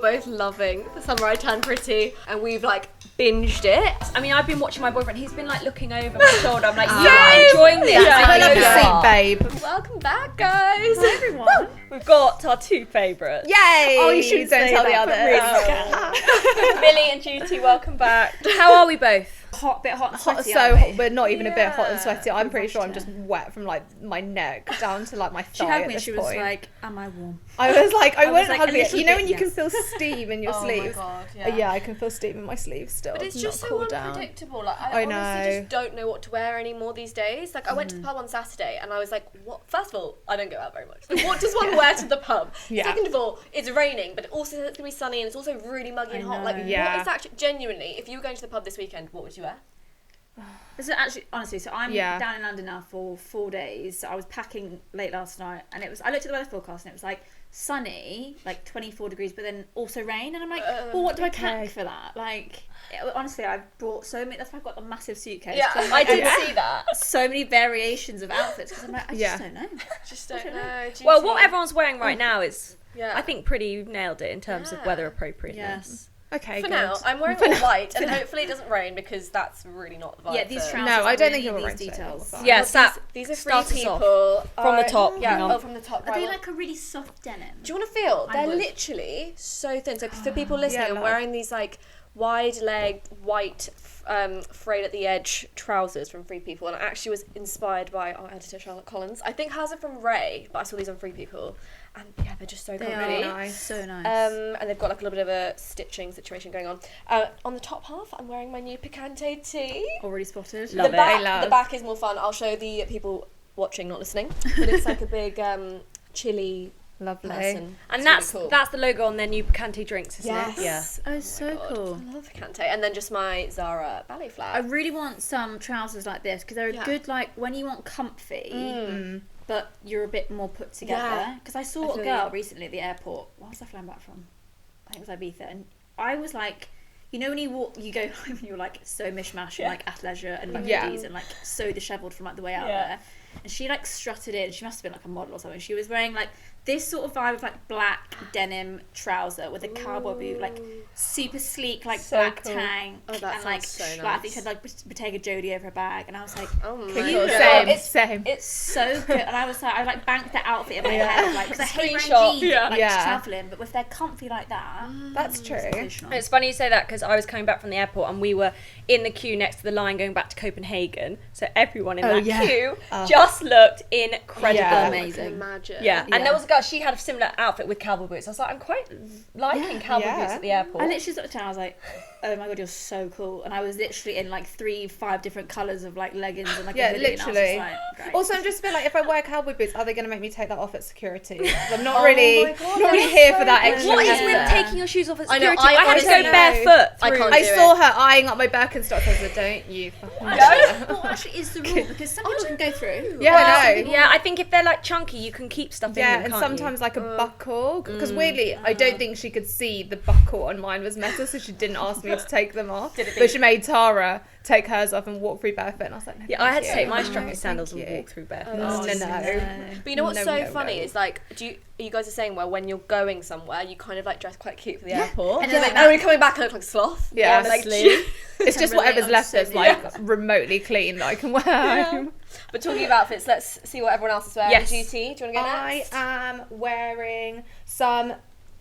both loving The Summer I Turned Pretty, and we've like binged it. I mean, I've been watching my boyfriend. He's been like looking over my shoulder. I'm like, you are enjoying this. Yeah, I love you the are. seat, babe. Welcome back, guys. Hi, everyone. We've got our two favourites. Yay! Oh, you shouldn't Don't say tell that, the but others. really Milly and Juti, welcome back. How are we both? Bit hot and Hot, sweaty. so hot, but not even a bit hot and Yeah. sweaty. I'm pretty sure I'm washed just wet from like my neck down to like my She thigh hugged at me. this She was point. like, "Am I warm?" I was like, I was wouldn't like, hug a it. little You know bit, when you can yes. feel steam in your Oh my sleeves? God, Yeah, I can feel steam in my sleeves still. But it's Not just so cooled down. unpredictable. Like I I honestly know. just don't know what to wear anymore these days. Like I went to the pub on Saturday and I was like, what? First of all, I don't go out very much. Like, what does one wear to the pub? Yeah. Second of all, it's raining, but also it's gonna be sunny and it's also really muggy and hot. Like Yeah. what is actually genuinely? If you were going to the pub this weekend, what would you wear? This is actually, honestly, so I'm Yeah. down in London now for 4 days. So I was packing late last night, and I looked at the weather forecast, and it was like sunny, like 24 degrees, but then also rain. And I'm like, well, what do I pack for that? Like, honestly, I've brought so many. That's why I've got a massive suitcase. Yeah, 'cause I'm I like, did I've see that. got so many variations of outfits because I'm like, I Yeah. just don't know. Just don't know. Well, Juicy. what everyone's wearing right now is, Yeah. I think, pretty you've nailed it in terms of Yeah. weather appropriateness. Yes. Okay, For good. now, I'm wearing all white, and hopefully it doesn't rain because that's really not the vibe. Yeah, these for- trousers. No, I don't really think it will need rain these today. details. Fine. Yeah, Well, Sap, these are start free us off. people. From the top, Yeah, hang on. oh, from the top. Are Right. they like a really soft denim? Do you want to feel? I They're would. literally so thin. So for people listening, I'm love. wearing these like wide-legged, white, frayed at the edge trousers from Free People, and I actually was inspired by our editor Charlotte Collins. I think hers are from Ray, but I saw these on Free People, and yeah, they're just so They comfy. are nice. so nice. And they've got like a little bit of a stitching situation going on. On the top half, I'm wearing my new Picante tee. Already spotted. Love the it. back, love. the back is more fun. I'll show the people watching, not listening, but it's like a big chili Lovely. person. And It's that's really cool. that's the logo on their new Picante drinks, isn't Yes. it? Yeah. Oh, so God. cool. I love Picante. And then just my Zara ballet I flag. really want some trousers like this because they're Yeah. a good, like, when you want comfy, but you're a bit more put together. Yeah. Because I saw I a feel girl you. recently at the airport. Where was I flying back from? I think it was Ibiza. And I was like, you know when you walk, you go home and you're like so mishmash and like athleisure and like Yeah. hoodies and like so dishevelled from like the way out Yeah. there. And she like strutted in. She must have been like a model or something. She was wearing like this sort of vibe of like black denim trouser with a cowboy boot, like super sleek, like So black cool. tang, Oh, that and like sounds so like, I think nice. she had like Bottega Jodie over her bag, and I was like, Oh my Can you god. go? Same, It's- same. it's so good. And I was like, I like banked the outfit in my head, like because I hate Screenshot. wearing jeans, Yeah. like Yeah. traveling, but if they're comfy like that, That's true. sensational. It's funny you say that because I was coming back from the airport and we were in the queue next to the line going back to Copenhagen. So everyone in Oh, that yeah. queue Oh. just looked incredible. Yeah. I can Amazing. imagine. Yeah, and Yeah. there was a girl, she had a similar outfit with cowboy boots. I was like, I'm quite liking cowboy Yeah. boots at the airport. I literally looked down, I was like, oh my god, you're so cool. And I was literally in like 5 different colours of like leggings and like Yeah, a hoodie, and I was literally. just like, great. Also, I'm just a bit like, if I wear cowboy boots, are they going to make me take that off at security? 'Cause I'm not Oh really, my God, not really that's here so for that good. extra. What is Yeah. with effort. taking your shoes off at I know, security? I I had to go don't know. barefoot I through. can't I do saw it. her eyeing up my Birkenstocks. I said, "Don't you fucking No, well, actually, is the rule because some people can go through. Yeah, I know. Yeah, I think if they're like chunky, you can keep stuff in Yeah, them, and can't sometimes like a buckle, because weirdly, I don't think she could see the buckle on mine was metal, so she didn't ask me to take them off. But she made Tara take hers off and walk through barefoot, and I was like, no, you? Yeah, I had to thank take you. my No, strappy thank sandals and you. walk through barefoot. No, no, no. But you know what's No, so no, funny no. is like, you guys are saying where when you're going somewhere, you kind of like dress quite cute for the airport, And then, like, and when you're coming back, I look like a sloth. Yeah, honestly. It's just relate whatever's on left so that's many like remotely clean that I can wear home. But talking of outfits, let's see what everyone else is wearing. Yes. Juti, do you want to go I next? am wearing some,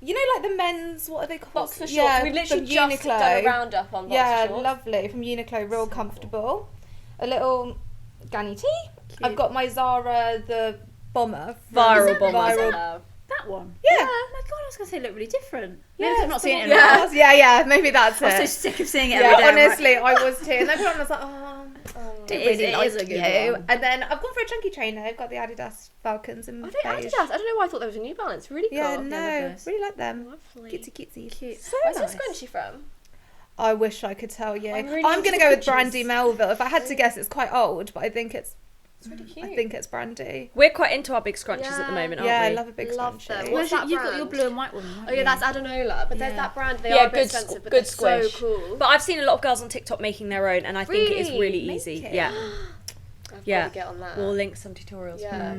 you know, like the men's, what are they called? Boxer shorts. Yeah, We've literally from just done a roundup on boxer Yeah, shorts. lovely. From Uniqlo, real comfortable. A little Ganni tee. I've got my Zara, the bomber. Viral from- bomber. Viral. That one. Yeah. Oh my god, I was going to say it looked really different. Yeah, Maybe I've not it's seen the it in one- a while. yeah, maybe that's I was so it. sick of seeing it Yeah, every day. I'm like, honestly, I was too. And then I put it on and I was like, oh, It really is like a good you. one. And then I've gone for a chunky trainer. I've got the Adidas Falcons in Are beige. they Adidas? I don't know why I thought they was a New Balance. Really cool. Yeah, they're no, nice. really like them. Lovely. Cutesy. Cute. So Where's nice. this scrunchie from? I wish I could tell you. I'm really I'm into going to go with scrunchies. Brandy Melville. If I had to guess, it's quite old, but I think it's It's really cute. I think it's Brandy. We're quite into our big scrunchies at the Yeah. moment, aren't Yeah, I we? love a big Love scrunchie. them. Well, What's that you've got your brand? blue and white one. haven't Oh yeah, you? that's Adanola. But there's Yeah. that brand. They Yeah, are a bit good expensive, but good they're squish. so cool. But I've seen a lot of girls on TikTok making their own, and I think it is Really? really Make easy. it. Yeah, I've yeah. got to get on that. We'll link some tutorials. Yeah.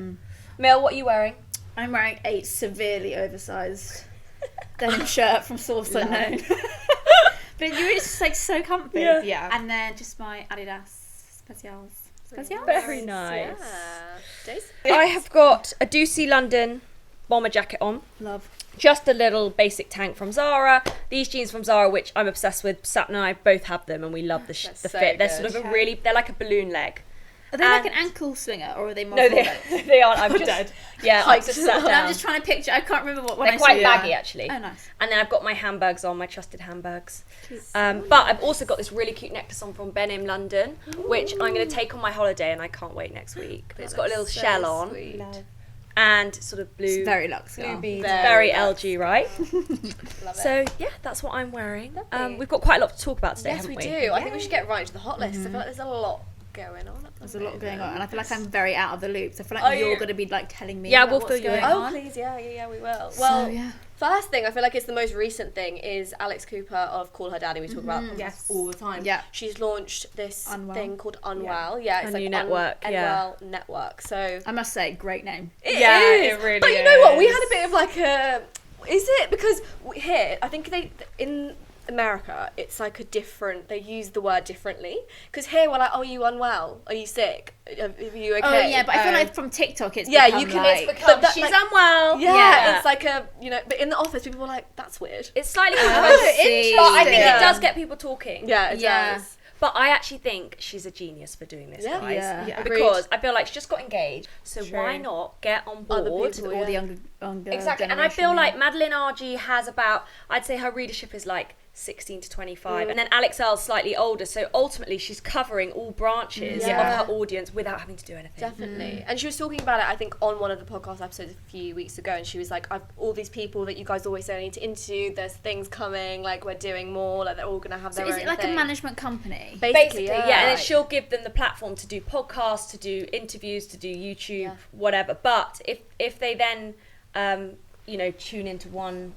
Mel, what are you wearing? I'm wearing a severely oversized denim shirt from source unknown. But you were just like so comfy. Yeah. And then just my Adidas Specials. Very nice. Yeah. Daisy? I have got a Ducie London bomber jacket on. Love. Just a little basic tank from Zara. These jeans from Zara, which I'm obsessed with. Sapna and I both have them, and we love the That's the so fit. They're good. sort of they're like a balloon leg. Are they like And- an ankle swinger or are they more No, full they length? they aren't. I'm just yeah. I just sat No, down. I'm just trying to picture. I can't remember what when They're I quite saw baggy actually. Oh, nice. And then I've got my handbags on, my trusted handbags. But I've also got this really cute necklace on from Benham London, which I'm going to take on my holiday, and I can't wait next week. But it's got a little shell on Sweet. and sort of blue, It's very Lux. blue girl. beads, Very very LG, right? Love it. So yeah, that's what I'm wearing. Lovely. We've got quite a lot to talk about today, Yes, haven't we we? do. I think we should get right into the hot list. I feel like there's a lot going on. There's a lot going on, and I feel like I'm very out of the loop. So I feel like you're yeah. going to be like telling me. Yeah, about we'll what's fill you going in. Oh, on. please, yeah, we will. So, Well, yeah. first thing, I feel like it's the most recent thing is Alex Cooper of Call Her Daddy. We talk about podcasts Yes. all the time. Yeah. She's launched this Unwell. thing called Unwell. Yeah, it's A like new network, Unwell Network. So I must say, great name. it Yeah, is. it really But you know what? We is. had a bit of like a. Is it because here? I think they in America it's like a different. They use the word differently because here we're like, "Oh, are you unwell? Are you sick? Are you okay?" Oh yeah, but I feel like from TikTok it's Yeah, become you can- like, it's become- But that, she's like- unwell. yeah, it's like a but in the office people were like, "That's weird." It's slightly Oh, controversial, but I think Yeah. it does get people talking. Yeah, it Yeah. does. But I actually think she's a genius for doing this, Yeah. guys. Yeah. Because I feel like she just got engaged, so True. why not get on Other board? people, all the yeah. younger Exactly, and I feel like Madeline RG has about, I'd say her readership is like 16 to 25, and then Alex L's slightly older, so ultimately she's covering all branches Yeah. of her audience without having to do anything. Definitely. And she was talking about it, I think, on one of the podcast episodes a few weeks ago, and she was like, I've all these people that you guys always say I need to interview, there's things coming, like we're doing more, like they're all going to have So their is own it like thing. a management company? Basically, yeah, and then Like- she'll give them the platform to do podcasts, to do interviews, to do YouTube, Yeah. whatever. But if they then, tune into one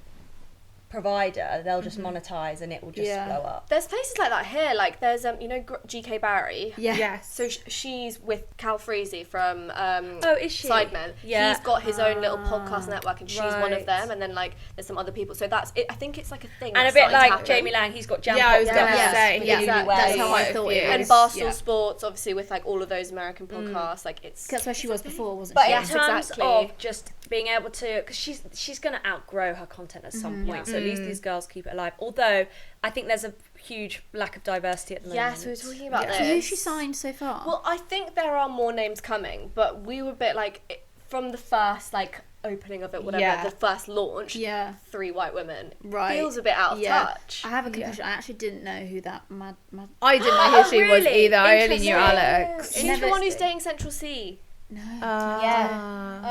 provider, they'll just monetize and it will just Yeah. blow up. There's places like that here, like there's GK Barry. Yeah. Yes. So she's with Cal Freezy from Oh, is she? Sidemen. Yeah. He's got his own little podcast network, and she's one of right. them. And then like there's some other people. So that's it. I think it's like a thing. And a that's bit starting to like happen. Jamie Lang, he's got Jam Yeah, I was Pop gonna Podcast say, with yeah, Lily exactly. Wells. That's how I Quite a thought few. it And was. Barstool Yeah. Sports, obviously, with like all of those American podcasts, like it's. That's where she was before, wasn't But she? in Yes, terms exactly. of just being able to, because she's going to outgrow her content at some point, so at least these girls keep it alive. Although I think there's a huge lack of diversity at the moment. Yes, we were talking about Yeah. this. So who's she signed so far? Well, I think there are more names coming, but we were a bit like from the first like opening of it, whatever, Yeah. the first launch. Yeah. 3 white women. Right. Feels a bit out of touch. I have a confession. I actually didn't know who that mad. I didn't know who she was really? either. I only Interesting. knew Alex. She's Never- the one who's dating Central C. No.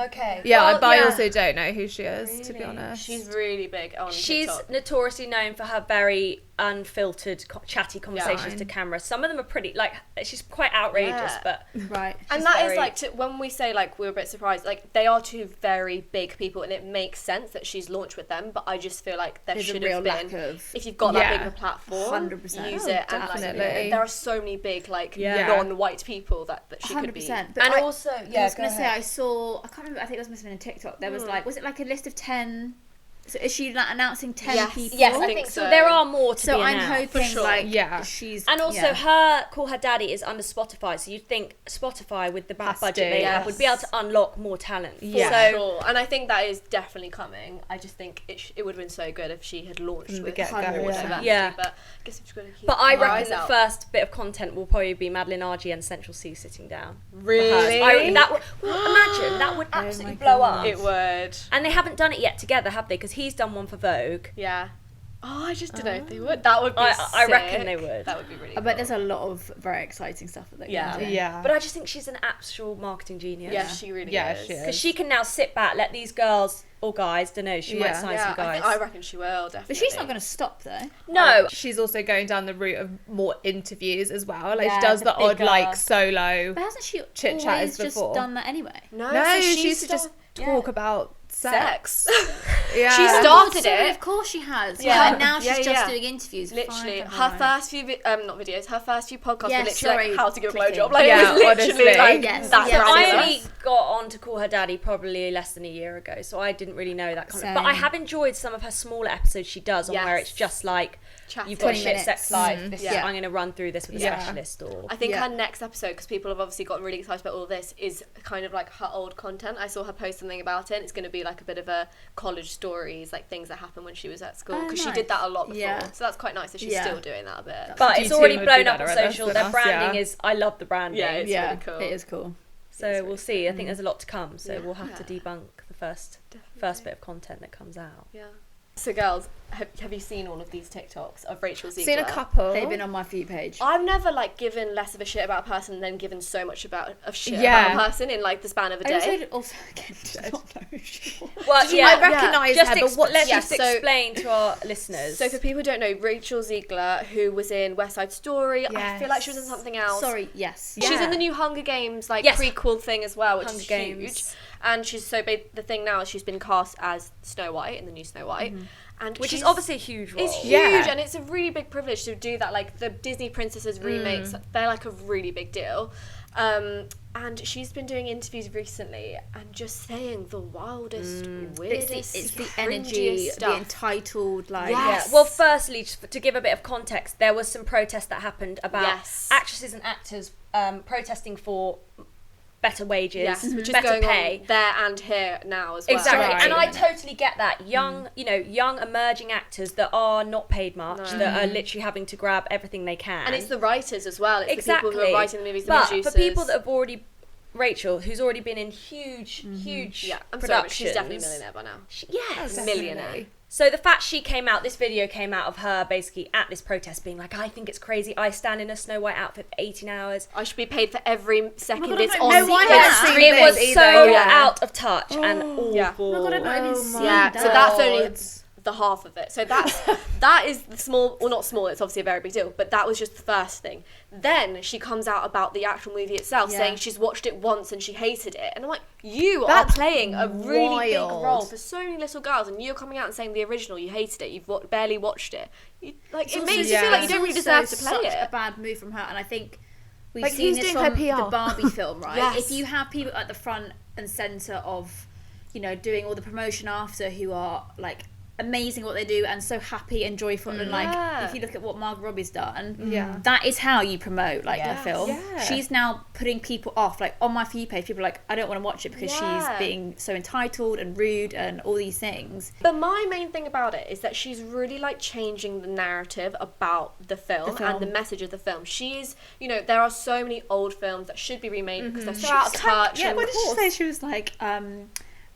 Okay. Yeah, Well, but I yeah. also don't know who she is, to be honest. She's really big on She's TikTok. notoriously known for her very unfiltered, chatty conversations Yeah. to camera. Some of them are pretty, like, she's quite outrageous, Yeah. but Right. And She's that is very- like when we say like we were a bit surprised, like they are 2 very big people, and it makes sense that she's launched with them. But I just feel like there There's a should real have lack been, of. if you've got that Yeah. big of a platform, 100%. use Oh, it. And definitely. like, there are so many big like Yeah. non-white people that she could be. 100%. But and I, also, I was going to say, I saw, I can't remember, I think it was must have been in TikTok. There was like, was it like a list of 10? So is she like announcing 10 Yes. people? yes, I I think think so. so. There are more to So be I'm announced. hoping sure. like Yeah. she's. And also, yeah. Call Her Daddy is under Spotify, so you'd think Spotify, with the Has budget to, they have, yes. would be able to unlock more talent. Yeah. For sure. And I think that is definitely coming. I just think it would have been so good if she had launched From the with get-go, more yeah. diversity, Yeah. But I guess we've just got to keep But I our reckon eyes the out. first bit of content will probably be Madeline RG and Central C sitting down. Really? Imagine, that would absolutely my blow God. up. It would. And they haven't done it yet together, have they? Because he's done one for Vogue. Yeah. Oh, I just don't know if they would. That would be I reckon sick. they would. That would be really I cool. bet there's a lot of very exciting stuff that they're Yeah. going to do. Yeah. But I just think she's an actual marketing genius. Yeah, she really Yeah, is. she is. Because she can now sit back, let these girls, or guys, don't know, she might Yeah. sign Yeah, some guys. I reckon she will, definitely. But she's not going to stop though. No, She's also going down the route of more interviews as well. Like Yeah, she does the the odd bigger- like solo. But hasn't she Chit chat always as just before. done that anyway? No, No, so she she's used to just talk about sex. Yeah. She started it. Of course she has. Yeah. And now she's Yeah, just yeah. doing interviews. Literally, Fine, her fine. first few not videos, her first few podcasts Yeah, were literally like sorry, how to give a clicking. blowjob. Like Yeah, it was literally honestly. like Yes, that's yes, I ridiculous. only got on to Call Her Daddy probably less than a year ago, so I didn't really know that kind of. But I Same. have enjoyed some of her smaller episodes she does on where Yes. it's just like Chatting. you've got a 20 shit sex minutes. life. This Yeah. is, I'm going to run through this with a Yeah. specialist or. I think Yeah. her next episode, because people have obviously gotten really excited about all this, is kind of like her old content. I saw her post something about it. It's going to be like a bit of a college stories, like things that happened when she was at school, Oh, because she nice. did that a lot before. Yeah. So that's quite nice that she's Yeah. still doing that a bit. But You it's two already would do blown up better on at this social. than Their us, branding yeah. is. I love the branding. Yeah, it's Yeah, really cool. it is cool. So It's we'll really see. I think there's a lot to come. So Yeah. we'll have to debunk the first bit of content that comes out. Yeah. So girls, have you seen all of these TikToks of Rachel Ziegler? Seen a couple. They've been on my For You page. I've never like given less of a shit about a person than given so much of shit Yeah. about a person in like the span of a I day. also again did not know who she was. Well, I recognise Just her, but what's let's yeah, just so- explain to our listeners. So for people who don't know, Rachel Ziegler, who was in West Side Story, I Yes. feel like she was in something else. Sorry, yes. She's Yeah. in the new Hunger Games like Yes. prequel thing as well, which Hunger is Games. huge. And she's the thing now is she's been cast as Snow White in the new Snow White, and which is she's- obviously a huge role. it's huge, Yeah. and it's a really big privilege to do that. Like the Disney princesses remakes, they're like a really big deal. And she's been doing interviews recently and just saying the wildest, weirdest, It's the energy, stuff. the entitled, like. Yeah. Yeah. Yes. Well, firstly, just to give a bit of context, there was some protests that happened about Yes. actresses and actors protesting for better wages, Yes, which is better going pay. on there and here now as well. Exactly, Right. and I totally get that. Young emerging actors that are not paid much, No. that are literally having to grab everything they can. And it's the writers as well. It's exactly the people who are writing the movies, the but producers. for people that have already, Rachel, who's already been in huge yeah, I'm sorry, but productions. she's definitely a millionaire by now. Yes, Millionaire. So the fact she came out, this video came out of her basically at this protest being like, I think it's crazy. I stand in a Snow White outfit for 18 hours. I should be paid for every second God, it's I on don't know why screen. I haven't seen It was this so either, yeah. out of touch and awful. Yeah. Oh my God, I've not even seen Yeah, that. so that's only God. the half of it. So that is the small, well not small, it's obviously a very big deal, but that was just the first thing. Then she comes out about the actual movie itself, Yeah. saying she's watched it once and she hated it. And I'm like, you That's are playing a really big wild. role for so many little girls, and you're coming out and saying the original, you hated it, you've barely watched it. Like, it makes you feel like you don't really deserve to play such it. a bad move from her, and I think we've Like, seen who's this doing her from PR? the Barbie film, right? Yes. If you have people at the front and centre of, doing all the promotion after who are like amazing at what they do and so happy and joyful, and like Yeah. if you look at what Margot Robbie's done, Yeah. that is how you promote like Yes. the film. Yeah. She's now putting people off. Like on my For You page, people are like, I don't want to watch it because Yeah. she's being so entitled and rude and all these things. But my main thing about it is that she's really like changing the narrative about the film, and the message of the film. She's, there are so many old films that should be remade because they're so out of touch. Yeah, and what did she say? She was like,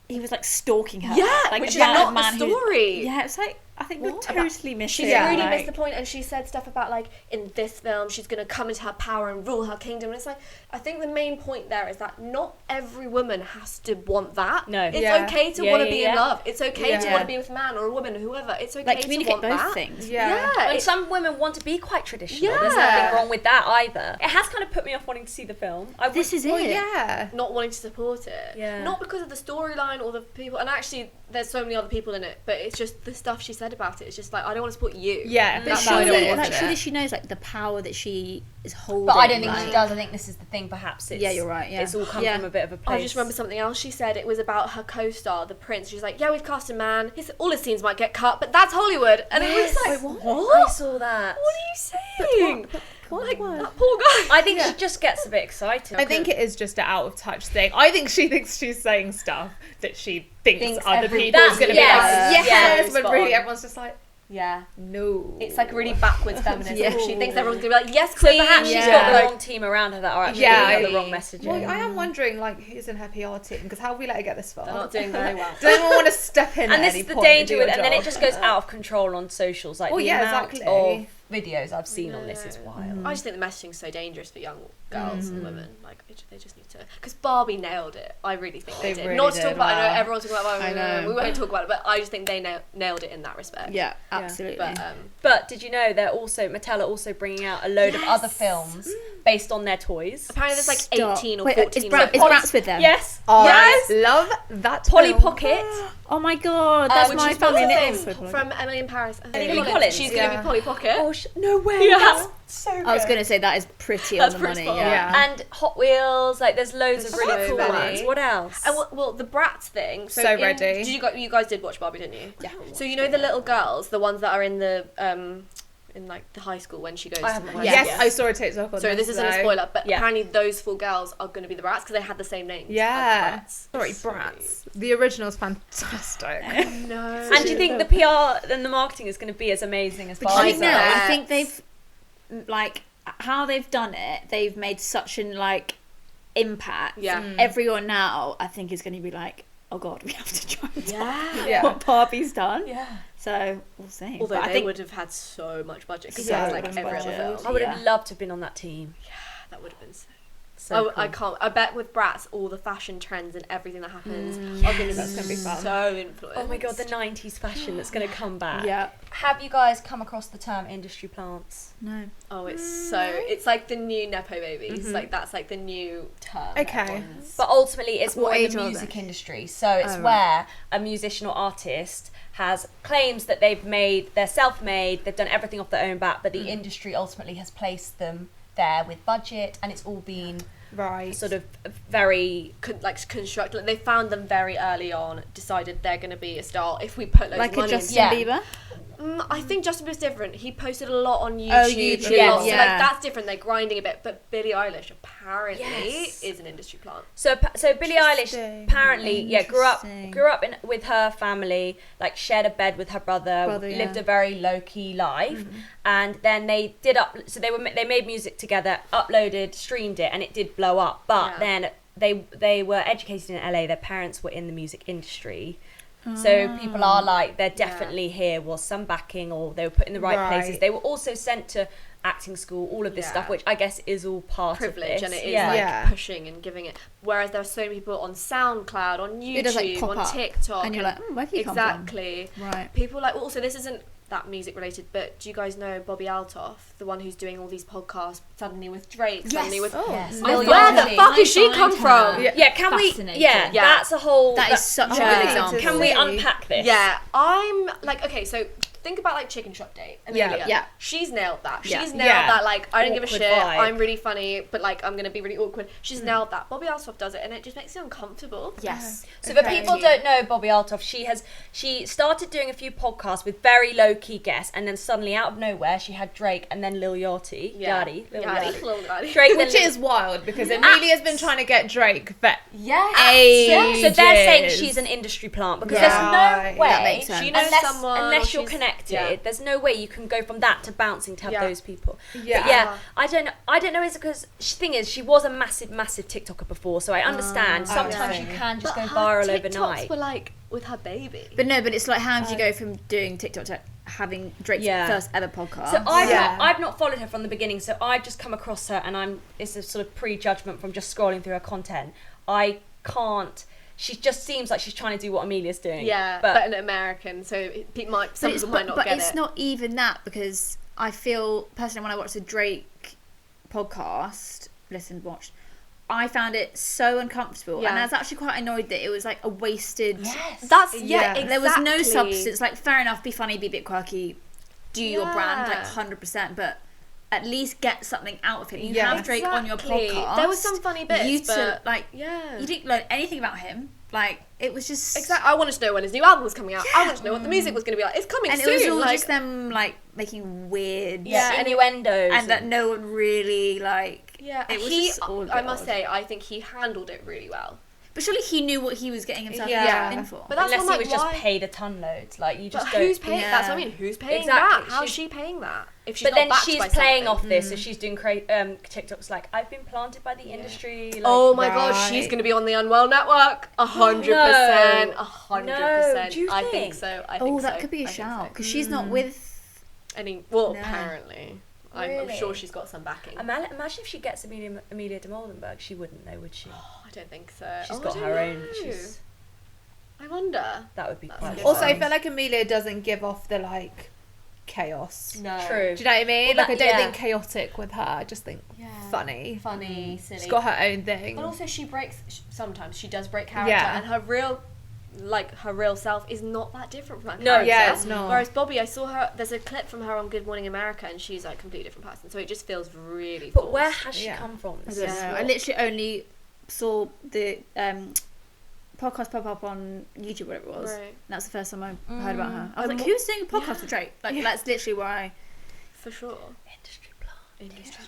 he was like stalking her. Yeah, like which is about not a man the who- story. Yeah, it's like I think we're totally missing. She's Yeah. really like, missed the point, and she said stuff about like in this film she's gonna come into her power and rule her kingdom. And it's like, I think the main point there is that not every woman has to want that. No. It's Yeah. okay to Yeah, want to yeah, be in yeah. love. It's okay to Yeah. want to be with a man or a woman or whoever. It's okay like to communicate want both that. things. Yeah. Yeah, And some women want to be quite traditional. Yeah. There's nothing wrong with that either. It has kind of put me off wanting to see the film. This is it. Well, yeah. not wanting to support it. Yeah. Not because of the storyline or the people, and actually there's so many other people in it, but it's just the stuff she said about it. It's just like, I don't want to support you. Yeah, But that's why I surely, don't watch like, it. surely she knows like the power that she is holding. But I don't think like, she does. I think this is the thing. Perhaps it's Yeah, you're right, yeah. It's all come Yeah. from a bit of a place. I just remember something else she said. It was about her co-star, the prince. She's like, yeah, we've cast a man. All his scenes might get cut, but that's Hollywood. And it was like, Wait, what? I saw that. What are you saying? What like, word? that poor guy. I think she just gets a bit excited. I think it is just an out of touch thing. I think she thinks she's saying stuff that she thinks other people That's- is going to yes, be like, yes, yeah, but spot really on. everyone's just like, Yeah. no. It's like really backwards feminism. Yeah. She thinks everyone's going to be like, yes, So queen. perhaps she's Yeah. got the Like- wrong team around her that are actually Yeah, giving her the wrong messaging. Well, I am wondering, like, who's in her PR team? Because how have we let her get this far? They're not doing very well. Does anyone want to step in And at this any is the point and danger do with, your and then it job? just goes out of control on socials. Like Well, the yeah, amount exactly. of videos I've seen on this is wild. I just think the messaging's so dangerous for young girls and women. Like, they just need to... Because Barbie nailed it. I really think they did. really Not to talk did, about... I know wow. everyone's talking about Barbie. I know. We won't talk about it, but I just think they nailed it in that respect. Yeah, absolutely. But did you know Mattel are also bringing out a load of other films based on their toys? Apparently there's like Stop. 18 or Wait, 14. is Bratz with them? Yes. I love that Polly film. Pocket. Oh my god, that's which my is family what's her name. name? From Emily in Paris. Lily Collins. She's going to be Polly Pocket. Oh, no way. That's so good. I was going to say that is pretty That's on the pretty money. spot on. Yeah. And Hot Wheels, like there's loads of There's really so cool many. ones. What else? And well, the Bratz thing. So ready. You guys did watch Barbie, didn't you? Yeah. So you know the little girls, the ones that are in the in like the high school when she goes. I haven't to watched high Yes, school. I saw a TikTok on Sorry, this isn't a though. spoiler, but Yeah. apparently those 4 girls are going to be the Bratz because they had the same names. Yeah. As Sorry, the Bratz. The original's fantastic. No. And do you think the PR and the marketing is going to be as amazing as But Barbie? you know, I Yes. think they've, like, how they've done it, they've made such an, like, impact. Yeah. Everyone now, I think, is going to be like, oh god, we have to try and Yeah. Yeah. what Barbie's done. Yeah. So, we'll see. Although But I they think would have had so much budget because So it was like much every other budget. film. I would have Yeah. loved to have been on that team. That would have been so. So I cool. can't. I bet with Bratz, all the fashion trends and everything that happens are going to That's gonna be fun. so influenced. Oh my god, the 90s fashion that's going to come back. Yeah. Have you guys come across the term industry plants? No. Oh, it's like the new Nepo babies. Like, that's like the new term. Okay. But ultimately, it's What more in age the are music they? industry. So it's Oh, right. where a musician or artist has claims that they're self-made, they've done everything off their own back, but the industry ultimately has placed them there with budget, and it's all been Right. sort of very... Construct. Like, they found them very early on. Decided they're going to be a star if we put loads Like of a money Justin into it. Bieber? I think Justin Bieber's different. He posted a lot on YouTube. YouTube, and yes. lots, so, yeah. like, that's different. They're grinding a bit. But Billie Eilish apparently Yes. is an industry plant. So Billie Eilish Interesting. apparently, grew up Interesting. with her family, like shared a bed with her brother, Brother, lived yeah. a very low key life, and then they they made music together, uploaded, streamed it, and it did blow up. But Yeah. then they were educated in LA. Their parents were in the music industry. So people are like, they're definitely here was some backing, or they were put in the right places. Right. They were also sent to acting school, all of this Yeah. stuff, which I guess is all part Privilege, of this. and it is yeah. like Yeah. pushing and giving it. Whereas there are so many people on SoundCloud, on It does, like, YouTube, pop on up, TikTok, and you're like, where did he come from? exactly. Right. People like also this isn't that music related, but do you guys know Bobby Altoff, the one who's doing all these podcasts suddenly with Drake, suddenly with Yes. Lil I Yachty? Where the find fuck has she I come find from? her- Yeah. Yeah, can we? Fascinating. Yeah, Yeah. that's a whole. That is such a good Yeah. example. Can we See. unpack this? Yeah, I'm like, okay, so think about like Chicken Shop Date. Amelia. Yeah. She's nailed that. Yeah. She's nailed Yeah. that, like, I don't give a Awkward shit, vibe. I'm really funny, but like, I'm gonna be really awkward. She's nailed that. Bobby Altoff does it, and it just makes you uncomfortable. Yes. So for Okay. people who don't know Bobby Altoff, she started doing a few podcasts with very low key guests, and then suddenly out of nowhere she had Drake and then Lil Yachty. Yeah. Yachty. Lil Yachty. Yachty. Lil Yachty. Drake Which then is wild because Amelia's been trying to get Drake for yes. ages. So they're saying she's an industry plant because Right. there's no way That makes sense. She knows unless, someone, unless or you're she's- connected, yeah. there's no way you can go from that to bouncing to have Yeah. those people. Yeah. But yeah, I don't know. Is it because thing is she was a massive TikToker before, so I understand sometimes see. you can just But go her viral TikToks overnight. were like with her baby. But no, but it's like, how did you go from doing TikTok to having Drake's Yeah. first ever podcast? So Yeah. I've not followed her from the beginning, so I've just come across her, and it's a sort of prejudgment from just scrolling through her content. I can't. She just seems like she's trying to do what Amelia's doing. Yeah, but an American, so some people might not but get it's it. not even that, because I feel personally when I watched the Drake podcast, watched, I found it so uncomfortable, Yeah. and I was actually quite annoyed that it was like a wasted. Yes. That's Yeah. exactly. There was no substance. Like, fair enough, be funny, be a bit quirky, do your brand, like Yeah. 100%, but at least get something out of him. You Yeah. have Drake on your Exactly. podcast. There was some funny bits, You but like, yeah. you didn't learn anything about him. Like, it was just Exactly. I wanted to know when his new album was coming out. I wanted to know what the music was going to be like. It's coming and soon. it was all like, just them like making weird, Yeah, and innuendos. and that no one really like. yeah, it was he. just all a I bit must odd. say, I think he handled it really well. But surely he knew what he was getting himself Yeah. in for. But that's Unless what he I'm was like, just why? paid a ton loads, like you just But don't. who's paying? That's what I Yeah. mean. Who's paying Exactly. that? How's She's- she paying that? If she's But not then backed she's by playing something. off this, so she's doing TikToks like, I've been planted by the industry. Like, Oh my god, Right. she's going to be on the Unwell network. 100%. 100%. No, do you I think think? so. I think Oh, that so. could be a I think shout so. because she's not with Apparently. I'm Really? sure she's got some backing. Imagine if she gets Amelia de Molenberg. She wouldn't though, would she? I don't think so. She's I got don't her own. know. I wonder. That would be That's quite good. Also, I fun. feel like Amelia doesn't give off the like chaos. No. True. Do you know what I mean? Well, Like, I that- don't yeah. think chaotic with her. I just think funny. Funny, silly. She's got her own thing. But also sometimes she does break character, Yeah. and her real self is not that different from that No, character. yeah, it's not. Whereas Bobby, I saw her, there's a clip from her on Good Morning America, and she's like a completely different person, so it just feels really But forced. where has she Yeah. come from? I This don't is know. what- I literally only saw the podcast pop up on YouTube, whatever it was. Right. And that's the first time I heard about her. I was And like, who's doing a podcast with Drake? Like, Yeah. that's literally where I... For sure. Industry plant. Industry.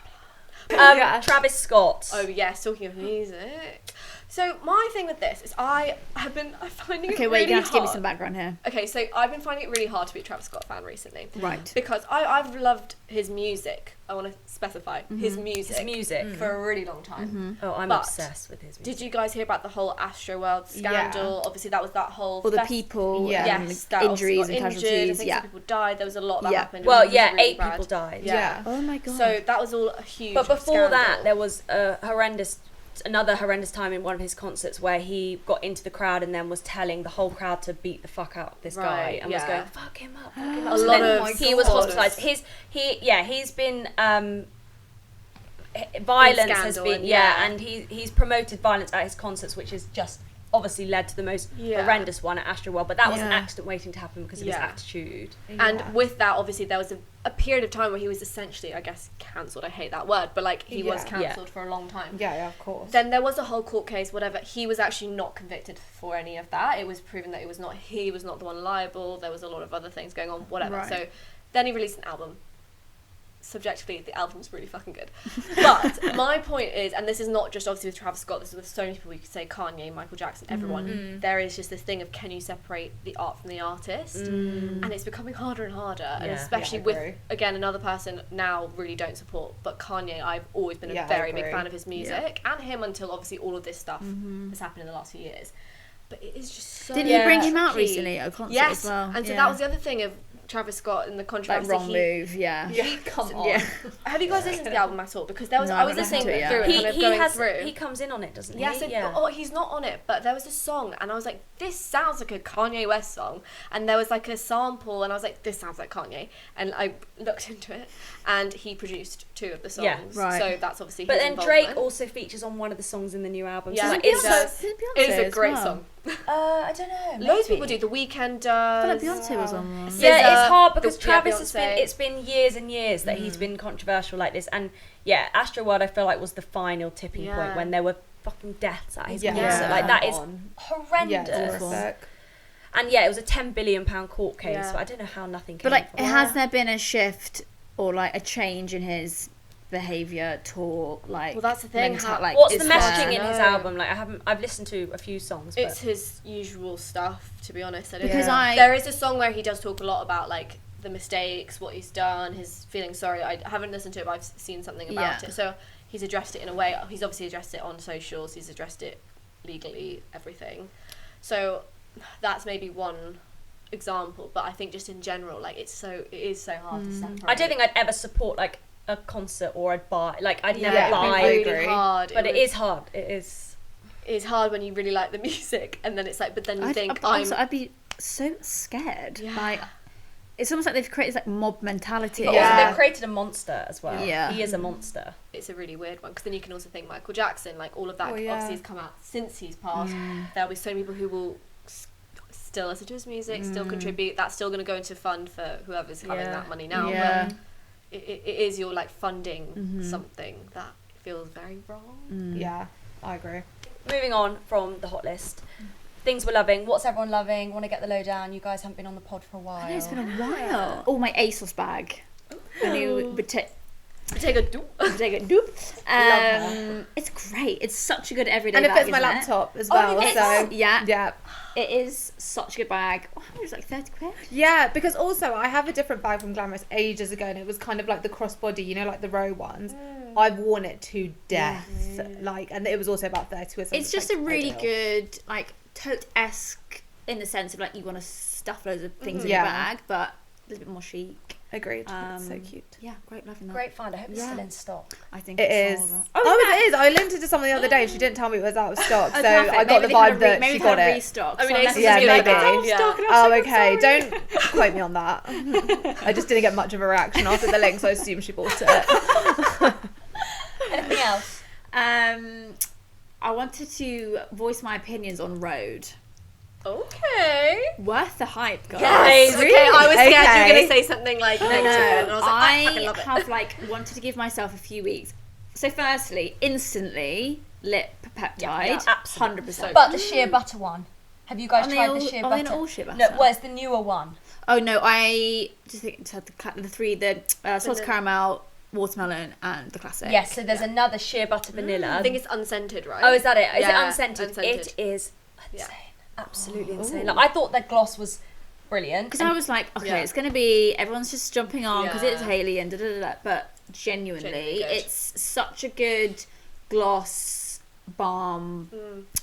Yeah. Travis Scott. Oh yes, talking of music. So my thing with this is I'm finding Okay, it wait, really you're going to have to give me hard. some background here. Okay, so I've been finding it really hard to be a Travis Scott fan recently. Right. Because I've loved his music. I want to specify his music. His music. For a really long time. Oh, I'm But obsessed with his music. Did you guys hear about the whole Astroworld scandal? Obviously, that was that whole. All the people, Yeah. Yes, that obviously injuries got and injured. I casualties. think Yeah. some people died. There was a lot that Yeah. happened. Well, It was yeah, really 8 bad. people died. Yeah. Oh my god. So that was all a huge. But before scandal. that, there was another horrendous time in one of his concerts where he got into the crowd and then was telling the whole crowd to beat the fuck out of this guy Right, and was yeah. going, fuck him up, fuck him up. A So lot then of he was God. hospitalised. He's been violence has Scandal, been yeah. and he's promoted violence at his concerts, which has just obviously led to the most Yeah. horrendous one at Astroworld. But that was an Yeah. accident waiting to happen because of his Yeah. attitude. And with that, obviously, there was a period of time where he was essentially, I guess, cancelled. I hate that word, but like he was Yeah. cancelled for a long time. Yeah, of course. Then there was a whole court case, whatever. He was actually not convicted for any of that. It was proven that he was not the one liable. There was a lot of other things going on, whatever. Right. So then he released an album. Subjectively, the album's really fucking good. But my point is, and this is not just obviously with Travis Scott, this is with so many people, you could say Kanye, Michael Jackson, everyone. There is just this thing of, can you separate the art from the artist? And it's becoming harder and harder. And Yeah. especially Yeah, I with, agree. again, another person now really don't support. But Kanye, I've always been Yeah, a I very big agree. fan of his music. And him until obviously all of this stuff has happened in the last few years. But it is just so Didn't you bring him out tricky. recently at a concert Yes, as well? and so Yeah. that was the other thing of Travis Scott and the like controversy. wrong move, yeah. Yeah, come on. Yeah. Have you guys listened to the album at all? Because there was No, I I was haven't listening listened to it through yet. and kind of going through. He comes in on it, doesn't he? Yeah, so he's not on it, but there was a song, and I was like, this sounds like a Kanye West song, and there was like a sample, and I was like, this sounds like Kanye, and I looked into it, and he produced 2 of the songs, Yeah. Right. so that's obviously But his then involvement. Drake also features on one of the songs in the new album. Yeah, so like, like, it's it's a- Beyonce It is a as great well. song. I don't know. Loads of maybe. people do. The Weeknd I does. feel like Beyonce was on one. Yeah, SZA, it's hard because yeah, Travis has been. Beyonce. It's been years and years that he's been controversial like this, and yeah, Astroworld I feel like was the final tipping Yeah. point when there were fucking deaths at his Yeah. concert. Like that is Yeah, horrendous. it's horrific. And yeah, it was a £10 billion court case, Yeah. so I don't know how nothing came But like, from it. has there been a shift or like a change in his behaviour, talk, like? Well, that's the thing, mental- how- like, What's is the there- messaging in his No. album? Like I've listened to a few songs, but It's his usual stuff, to be honest. I don't Because know. There is a song where he does talk a lot about like the mistakes, what he's done, his feeling sorry. I haven't listened to it, but I've seen something about Yeah. it. So he's addressed it in a way. He's obviously addressed it on socials. He's addressed it legally, everything. So that's maybe one example. But I think just in general, like it is so hard to separate. I don't think I'd ever support like a concert or I'd buy I'd Yeah, never it'd be buy. really agree. hard. But it would- is hard. It is. It's hard when you really like the music, and then it's like, but then you think I'd be so scared. Yeah. Like, it's almost like they've created this, like mob mentality. But Yeah. also they've created a monster as well. Yeah. He is a monster. it's a really weird one, because then you can also think Michael Jackson, like all of that Oh, yeah. obviously has come out since he's passed. There'll be so many people who will still listen to his music, still contribute. That's still going to go into fund for whoever's having Yeah. that money now. Yeah. But it is you're like funding something that feels very wrong. Yeah, I agree. Moving on from the hot list. Things we're loving. What's everyone loving? Want to get the lowdown? You guys haven't been on the pod for a while. I know it's been a while. Oh, my ASOS bag. My new Take a do. Bottega Doop. It's great. It's such a good everyday And it bag. fits my isn't it? laptop as well, It's- so yeah, yeah. it is such a good bag. Oh, it was like 30 quid. Yeah, because also I have a different bag from Glamorous ages ago, and it was kind of like the crossbody, you know, like the row ones. I've worn it to death, like, and it was also about 30 quid. so It's it's just like a really ideal. good, like, tote-esque in the sense of like you want to stuff loads of things in Yeah. your bag, but a little bit more chic. Agreed. It's so cute. Yeah, great, loving that. Great find. I hope it's still in stock. I think It it's is. sold out. Oh, it is. I linked it to someone the other day and she didn't tell me it was out of stock. So Perfect. I got Maybe the they had vibe a that maybe she they got had a it. restock. I mean, Someone Ace is Yeah, gonna be like, maybe. "It's out of Yeah. stock," and I was Oh, like, okay. "I'm sorry." Don't quote me on that. I just didn't get much of a reaction after the link, so I assume she bought it. Anything else? I wanted to voice my opinions on Rhode. Okay. Worth the hype, guys. Yes. Really? Okay, I was scared you were Okay. going to say something like negative, and I was like, I fucking love it. have like wanted to give myself a few weeks. So firstly, instantly lip peptide, Yeah, absolutely. 100%. But the shea butter one. Have you guys Are they tried all- the shea are butter? they not all shea butter? No, where's the newer one? Oh no, I just think it's had the three, the salted caramel, watermelon, and the classic. Yes, so there's another shea butter vanilla. I think it's unscented, right? Oh, is that it? Is Yeah, it unscented? unscented. It is Yeah. insane. Absolutely insane. Like, I thought their gloss was brilliant. Because I was like, okay, Yeah. it's gonna be everyone's just jumping on because it's Yeah. Hailey and da da da da. But genuinely, Genuinely good. it's such a good gloss balm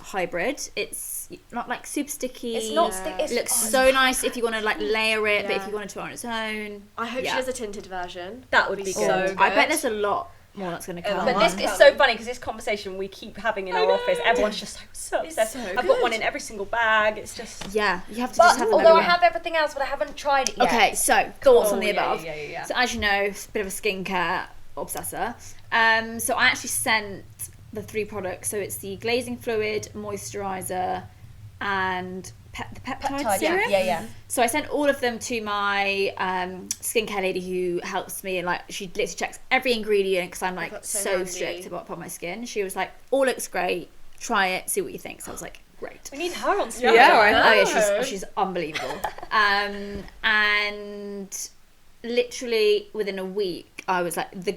hybrid. It's not like super sticky. It's not Yeah. sticky. It looks so nice if you want to like layer it, but if Yeah. you wanted to on its own, I hope Yeah. she does a tinted version. That would be so good. good. I bet there's a lot more that's gonna come. But this is so funny because this conversation we keep having in our office, everyone's just so obsessed. so I've got good. one in every single bag. It's just. yeah, you have to But just have them although I everywhere. have everything else, but I haven't tried it yet. Okay, so thoughts on Oh, the yeah, above. yeah. So as you know, it's a bit of a skincare obsessor. So I actually sent the 3 products. So it's the glazing fluid, moisturizer, and the peptide serum. Yeah. So I sent all of them to my skincare lady who helps me, and like she literally checks every ingredient because I'm like That's so so handy. strict about my skin. She was like, "All looks great. Try it, see what you think." So I was like, "Great." We need her on speed. Yeah, I right. Oh know. yeah, she's unbelievable. And literally within a week, I was like the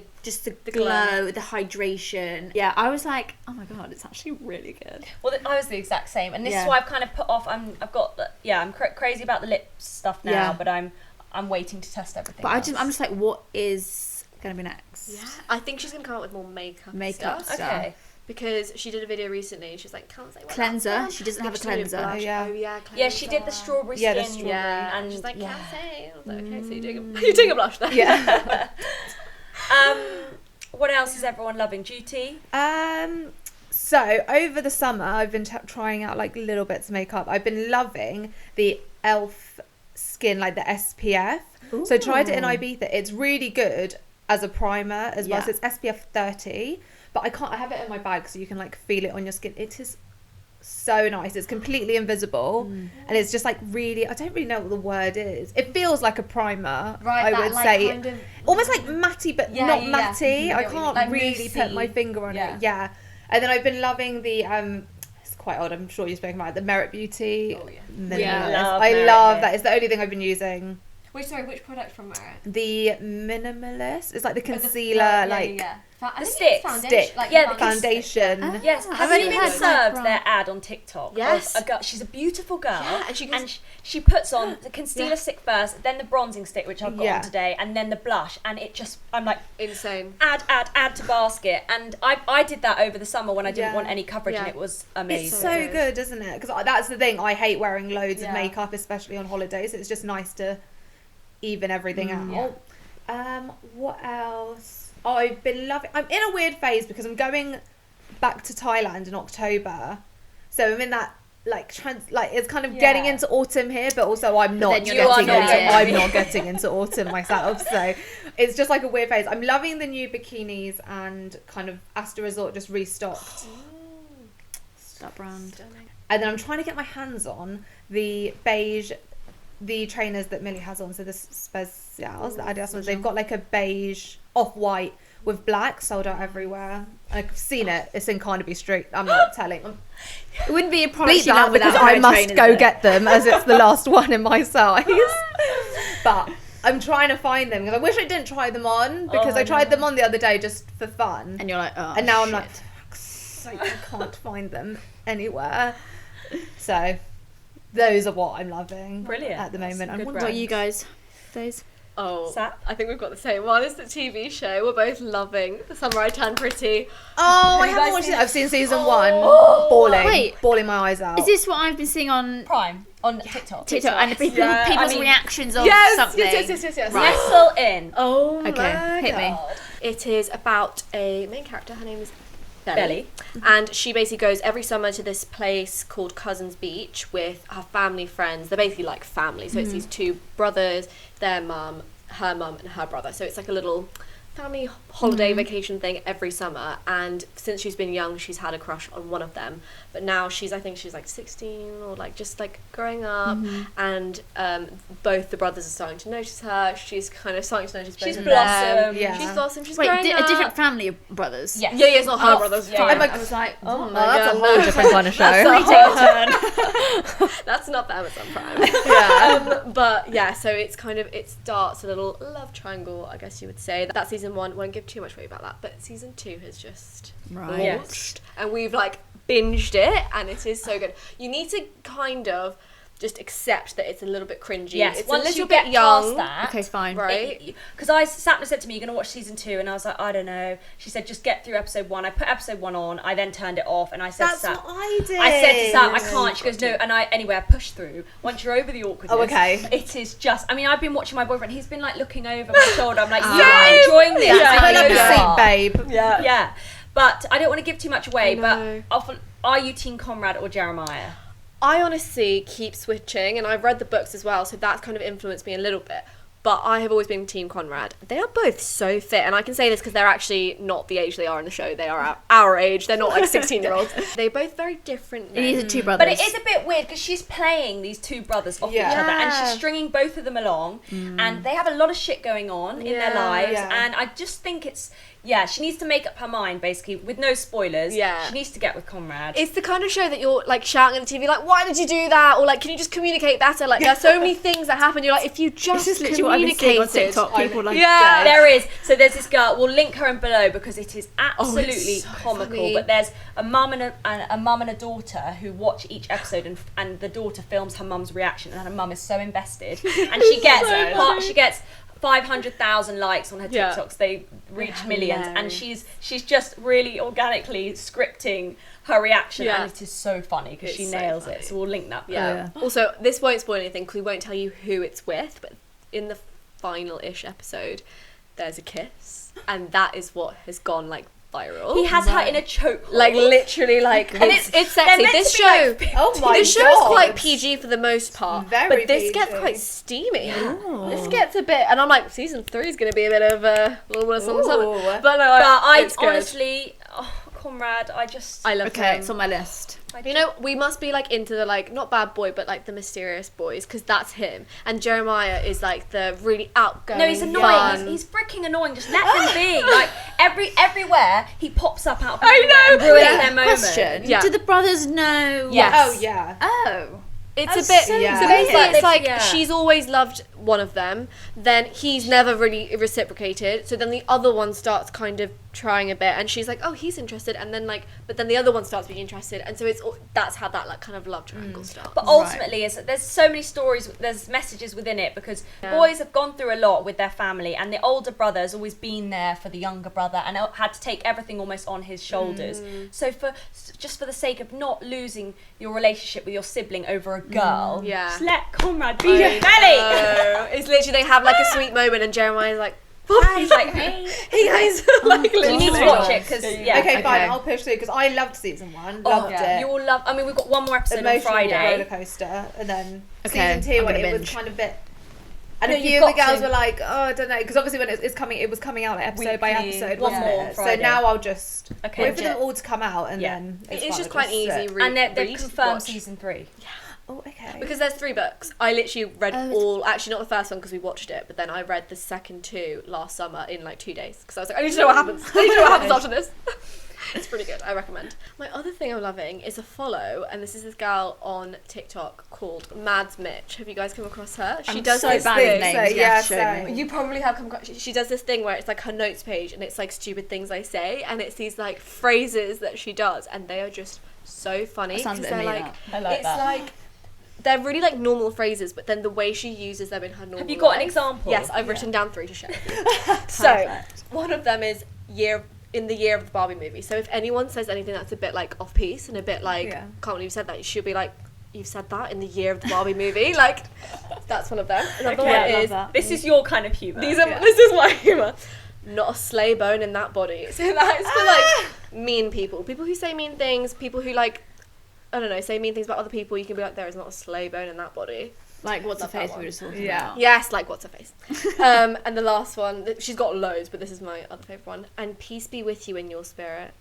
glow, glow. the hydration. Yeah, I was like, oh my god, it's actually really good. Well, I was the exact same, and this Yeah. is why I've kind of put off. I'm crazy about the lip stuff now, Yeah. but I'm waiting to test everything. But else. I'm just like, what is gonna be next? Yeah. I think she's going to come out with more makeup. Makeup stuff. stuff. okay. Because she did a video recently. She's like, can't say what Cleanser. that's from. She doesn't I have a think she's doing cleanser. blush. Yeah. Oh yeah. Yeah, she did the cleanser. strawberry Yeah, the skin. strawberry. Yeah, and she's like, yeah. can't say. I was like, okay, so you're doing a blush then. Yeah. What else is everyone loving? Juti? So over the summer, I've been trying out like little bits of makeup. I've been loving the Elf Skin, like the SPF. So I tried it in Ibiza. It's really good as a primer as well. Yeah. So it's SPF 30, but I have it in my bag so you can like feel it on your skin. It is so nice. It's completely invisible, and it's just like really. I don't really know what the word is. It feels like a primer. Right, I would like, say. kind of- Almost like matty, but Yeah, not yeah, matty. yeah. I can't Like really put my moussey. finger on Yeah. it. Yeah. And then I've been loving the it's quite old. I'm sure you've spoken about it, the Merit Beauty. Oh, yeah. Minimalist. Yeah. Love I Merit love Beauty. that. It's the only thing I've been using. Which product from Merit? The Minimalist. It's like the concealer, The sticks. stick. Like Yeah, the foundation. Yes, I've have only you been heard served that their ad on TikTok? Yes. Of a girl, she's a beautiful girl, Yeah, and she goes- she puts on the concealer Yeah. stick first, then the bronzing stick, which I've got Yeah. on today, and then the blush, and it just, I'm like, Insane. add to basket, and I did that over the summer when I didn't Yeah. want any coverage, and Yeah. it was amazing. It's so good, isn't it? Because that's the thing. I hate wearing loads of Yeah. makeup, especially on holidays. It's just nice to even everything out. What else? Oh, I've been loving. I'm in a weird phase because I'm going back to Thailand in October, so I'm in that like it's kind of getting into autumn here, but also I'm not then getting you're into not getting I'm not getting into autumn myself. So it's just like a weird phase. I'm loving the new bikinis and kind of Astor Resort just restocked. That brand. And then I'm trying to get my hands on the beige, the trainers that Milly has on. So the Specials, the Adidas ones. They've got like a beige off-white with black, sold out everywhere. I've seen it. It's in Carnaby Street. I'm not telling. It wouldn't be a product Bleep you love that because without I her must trainers, go though. get them as it's the last one in my size. But I'm trying to find them because I wish I didn't try them on because I tried them on the other day just for fun. And you're like, oh. And now I'm shit. like, for fuck's sake, I can't find them anywhere. So those are what I'm loving Brilliant. at the moment. That's a And good what What about about you guys? Those. Oh, Sap? I think we've got the same one. It's the TV show. We're both loving The Summer I Turned Pretty. Oh, I you haven't guys watched seen it. I've seen season 1. Oh. Bawling. Wait. Bawling my eyes out. Is this what I've been seeing on Prime on TikTok. TikTok and people's I mean, reactions of Yes, something? yes. Right. Nestle in. Oh Okay, my hit me. God. It is about a main character. Her name is Belly. And she basically goes every summer to this place called Cousins Beach with her family friends. They're basically like family. So it's these two brothers, their mum, her mum and her brother. So it's like a little family holiday vacation thing every summer. And since she's been young, she's had a crush on one of them. But now I think she's like 16 or like just like growing up. And both the brothers are starting to notice her. She's kind of starting to notice both She's of blossomed. them. Yeah. She's blossomed. She's Wait, growing a up. different family of brothers? Yes. Yeah, it's not her brothers. yeah, fine. yeah. I was like, Oh my that's God, a whole no. different kind of show. That's not the Amazon Prime. Yeah. But yeah, so it starts a little love triangle, I guess you would say. That season 1 won't give too much away about that, but season 2 has just Right. launched, and we've like binged it, and it is so good. You need to kind of just accept that it's a little bit cringy. Yes, it's once a little you bit get young, past that, Okay, fine. right? Because Sapna said to me, "You're gonna watch season 2," and I was like, "I don't know." She said, "Just get through episode 1." I put episode 1 on. I then turned it off, and I said, That's to Sap, what I did. I said to Sap, "I can't." She goes, "No," and I pushed through. Once you're over the awkwardness, Oh, okay. it is just. I mean, I've been watching my boyfriend. He's been like looking over my shoulder. I'm like, "Yeah, enjoying this." Yeah, I pull know up you a are. seat, babe. Yeah, but I don't want to give too much away. I know. But are you Team Conrad or Jeremiah? I honestly keep switching, and I've read the books as well, so that's kind of influenced me a little bit. But I have always been Team Conrad. They are both so fit, and I can say this because they're actually not the age they are in the show. They are our age. They're not like 16-year-olds. They're both very different. These are two brothers. But it is a bit weird because she's playing these two brothers off each Yeah. other, and she's stringing both of them along, and they have a lot of shit going on in their Yeah. lives, Yeah. and I just think she needs to make up her mind, basically, with no spoilers. Yeah. She needs to get with Conrad. It's the kind of show that you're like shouting at the TV, like, why did you do that? Or like, can you just communicate better? Like, there's so many things that happen. You're like, if you just This is literally what I've been seeing on communicated. TikTok. People like, Yeah. There is. So there's this girl. We'll link her in below because it is absolutely so comical. funny. But there's a mum and a mum and a daughter who watch each episode, and the daughter films her mum's reaction, and her mum is so invested, and she gets 500,000 likes on her Yeah. TikToks. They reach millions, and hilarious. she's just really organically scripting her reaction, Yeah. and it is so funny because It's she so nails funny. it. So we'll link that. Yeah. Also, this won't spoil anything because we won't tell you who it's with, but in the final-ish episode, there's a kiss, and that is what has gone like viral. He has her in a choke. like literally like, and it's They're sexy. meant This to be, show. like, Oh my The show is God. quite PG for the most part, Very but this PG. gets quite steamy. This gets a bit, and I'm like, season 3 is going to be a bit of a little bit of something. Ooh. But no, But I it's good. honestly, Conrad, I love Okay, him. it's on my list. You know, we must be like into the like not bad boy, but like the mysterious boys, because that's him. And Jeremiah is like the really outgoing. No, he's annoying. fun. He's freaking annoying. Just let him be. Like everywhere he pops up out of I nowhere know. and ruins Yeah. their moment. Question. Yeah. Do the brothers know? Yes. Oh yeah. Oh. It's That's a bit. so Yeah. So basically, weird. it's like Yeah. she's always loved one of them. Then he's never really reciprocated. So then the other one starts kind of trying a bit, and she's like, "Oh, he's interested," and then like, but then the other one starts being interested, and so that's how that like kind of love triangle starts. But ultimately, there's so many stories, there's messages within it, because boys have gone through a lot with their family, and the older brother has always been there for the younger brother and had to take everything almost on his shoulders. So just for the sake of not losing your relationship with your sibling over a girl, Yeah. just let Conrad be I your belly. know. It's literally they have like a sweet moment, and Jeremiah's like, He's like, hey. "Hey guys," like You need to literally. watch it because Okay, fine. I'll push through because I loved season 1. Loved it. You will love. I mean, we've got one more episode on Emotional Friday. roller coaster, and then Okay, season 2 I'm when gonna it was binge. kind of a bit. And No, a few you've of the got girls to. were like, "Oh, I don't know," because obviously when it was coming out like episode by Weekly, episode, one wasn't more on it? So Friday. now I'll just Okay. wait for them all to come out, and Yeah. then It's fine, just I'll quite easy. And they've read, confirmed watch. season 3. Oh, okay. Because there's 3 books. I literally read all, actually not the first one because we watched it, but then I read the second 2 last summer in like 2 days. Because I was like, I need to know what happens. I need to know what happens after this. It's pretty good. I recommend. My other thing I'm loving is a follow, and this is this gal on TikTok called Mads Mitch. Have you guys come across her? She I'm does so this bad thing. with names. So, Yeah, yeah, show so- me. You probably have come across. She does this thing where it's like her notes page, and it's like stupid things I say, and it's these like phrases that she does, and they are just so funny. That sounds a 'cause bit they're me, like, that. I like it's that. like they're really like normal phrases, but then the way she uses them in her normal Have you got life, an example? Yes, I've written down 3 to share with you. So, one of them is in the year of the Barbie movie. So if anyone says anything that's a bit like off piece and a bit like, can't believe you said that, you should be like, you've said that in the year of the Barbie movie. Like, that's one of them. Another one is, this is your kind of humour. this is my humour. Not a sleigh bone in that body. So that is for like mean people who say mean things, people who like, I don't know, say mean things about other people. You can be like, there is not a sleigh bone in that body. Like, what's her face we were just talking about. Yes, like, what's her face. And the last one, she's got loads, but this is my other favourite one. And peace be with you in your spirit.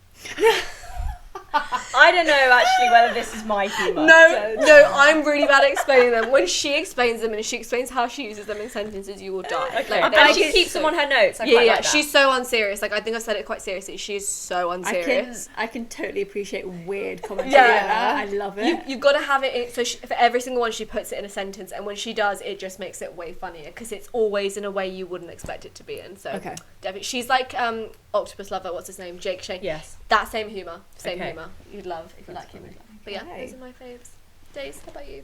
I don't know actually whether this is my humour. No, I'm really bad at explaining them. When she explains them and she explains how she uses them in sentences, you will die. Okay. Like, And she keeps them on her notes. I quite like that. She's so unserious. Like, I think I said it quite seriously. She is so unserious. I can totally appreciate weird commentary like that. I love it. You've got to have it in, so for every single one she puts it in a sentence, and when she does, it just makes it way funnier because it's always in a way you wouldn't expect it to be in. So definitely, she's like Octopus Lover. What's his name? Jake Shane. Yes. That same humour. Humour. You'd love if you like humour. But yeah, Okay. those are my faves. Days, how about you?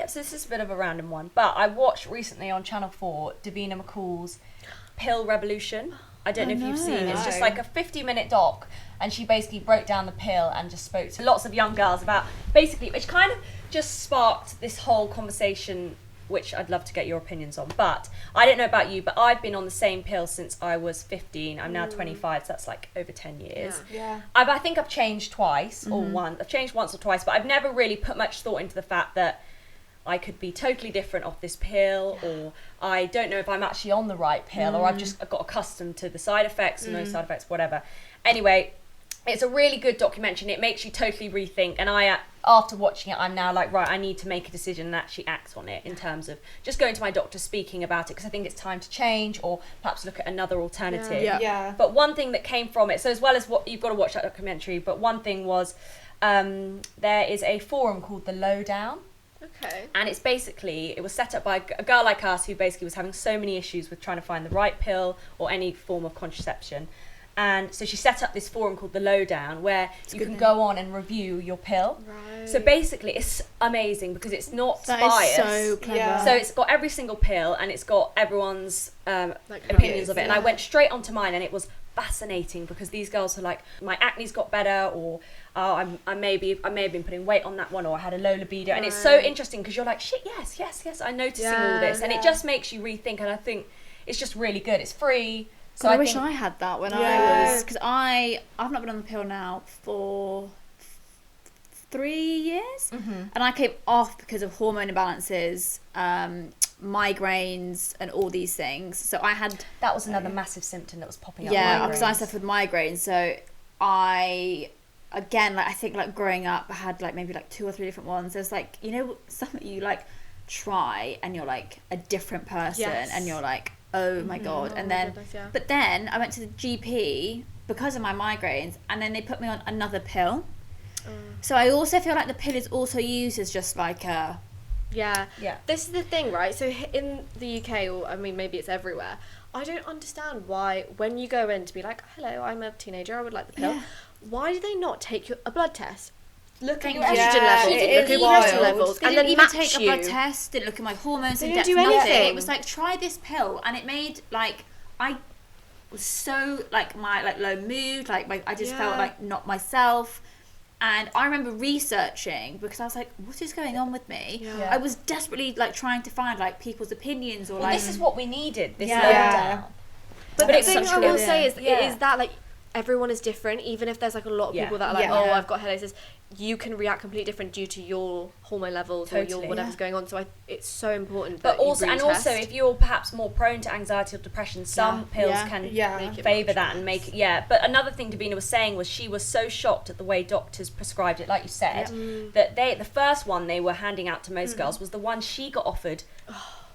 So this is a bit of a random one, but I watched recently on Channel 4 Davina McCall's Pill Revolution. I don't know if you've seen it. It's just like a 50-minute doc, and she basically broke down the pill and just spoke to lots of young girls about basically, which kind of just sparked this whole conversation, which I'd love to get your opinions on. But I don't know about you, but I've been on the same pill since I was 15. I'm now 25, so that's like over 10 years. Yeah. I think I've changed twice or once. I've changed once or twice, but I've never really put much thought into the fact that I could be totally different off this pill, or I don't know if I'm actually on the right pill, or I've just got accustomed to the side effects and no side effects, whatever. Anyway, it's a really good documentary, and it makes you totally rethink. And after watching it, I'm now like, right, I need to make a decision and actually act on it in terms of just going to my doctor, speaking about it, because I think it's time to change, or perhaps look at another alternative. Yeah. But one thing that came from it, so as well as what you've got to watch that documentary, but one thing was there is a forum called The Lowdown. Okay. And it's basically, it was set up by a girl like us who basically was having so many issues with trying to find the right pill or any form of contraception. And so she set up this forum called The Lowdown, where you can go on and review your pill. Right. So basically, it's amazing because it's not That biased. is so clever. Yeah. So it's got every single pill, and it's got everyone's Like opinions of it. And I yeah. went straight onto mine, and it was fascinating because these girls are like, my acne's got better, or I may have been putting weight on that one, or I had a low libido. And it's so interesting because you're like, shit, yes, I'm noticing all this. And it just makes you rethink, and I think it's just really good. It's free. So I wish I had that when I was, because I've not been on the pill now for 3 years, and I came off because of hormone imbalances, migraines, and all these things. So I had that was another massive symptom that was popping up. yeah, because I suffered migraines. So I think like growing up, I had like maybe like 2 or 3 different ones. There's like, you know, something you like try and you're like a different person, and you're like, oh my god. And then but then I went to the GP because of my migraines, and then they put me on another pill. So I also feel like the pill is also used as just like a Yeah. This is the thing, right? So in the UK, or I mean maybe it's everywhere, I don't understand why when you go in to be like, hello, I'm a teenager, I would like the pill, why do they not take a blood test? Look at your estrogen levels, look at your progesterone levels, and then didn't even match take you. a blood test, didn't look at my hormones, They in didn't depth, do nothing. anything. It was like, try this pill, and it made like, I was so like my like low mood, like I just felt like not myself. And I remember researching because I was like, what is going on with me? Yeah. I was desperately like trying to find like people's opinions, or Well, like this is what we needed. This Yeah. lockdown. But But the it's thing such I good- will say is, Yeah. it is that like everyone is different. Even if there's like a lot of people that are like, Yeah. oh, I've got headaches, you can react completely different due to your hormone levels or your Totally. whatever's going on. So it's so important. But that also, you and retest. also, if you're perhaps more prone to anxiety or depression, some pills can Make it favour much that and make it, But another thing Davina was saying was she was so shocked at the way doctors prescribed it, like you said, that the first one they were handing out to most girls was the one she got offered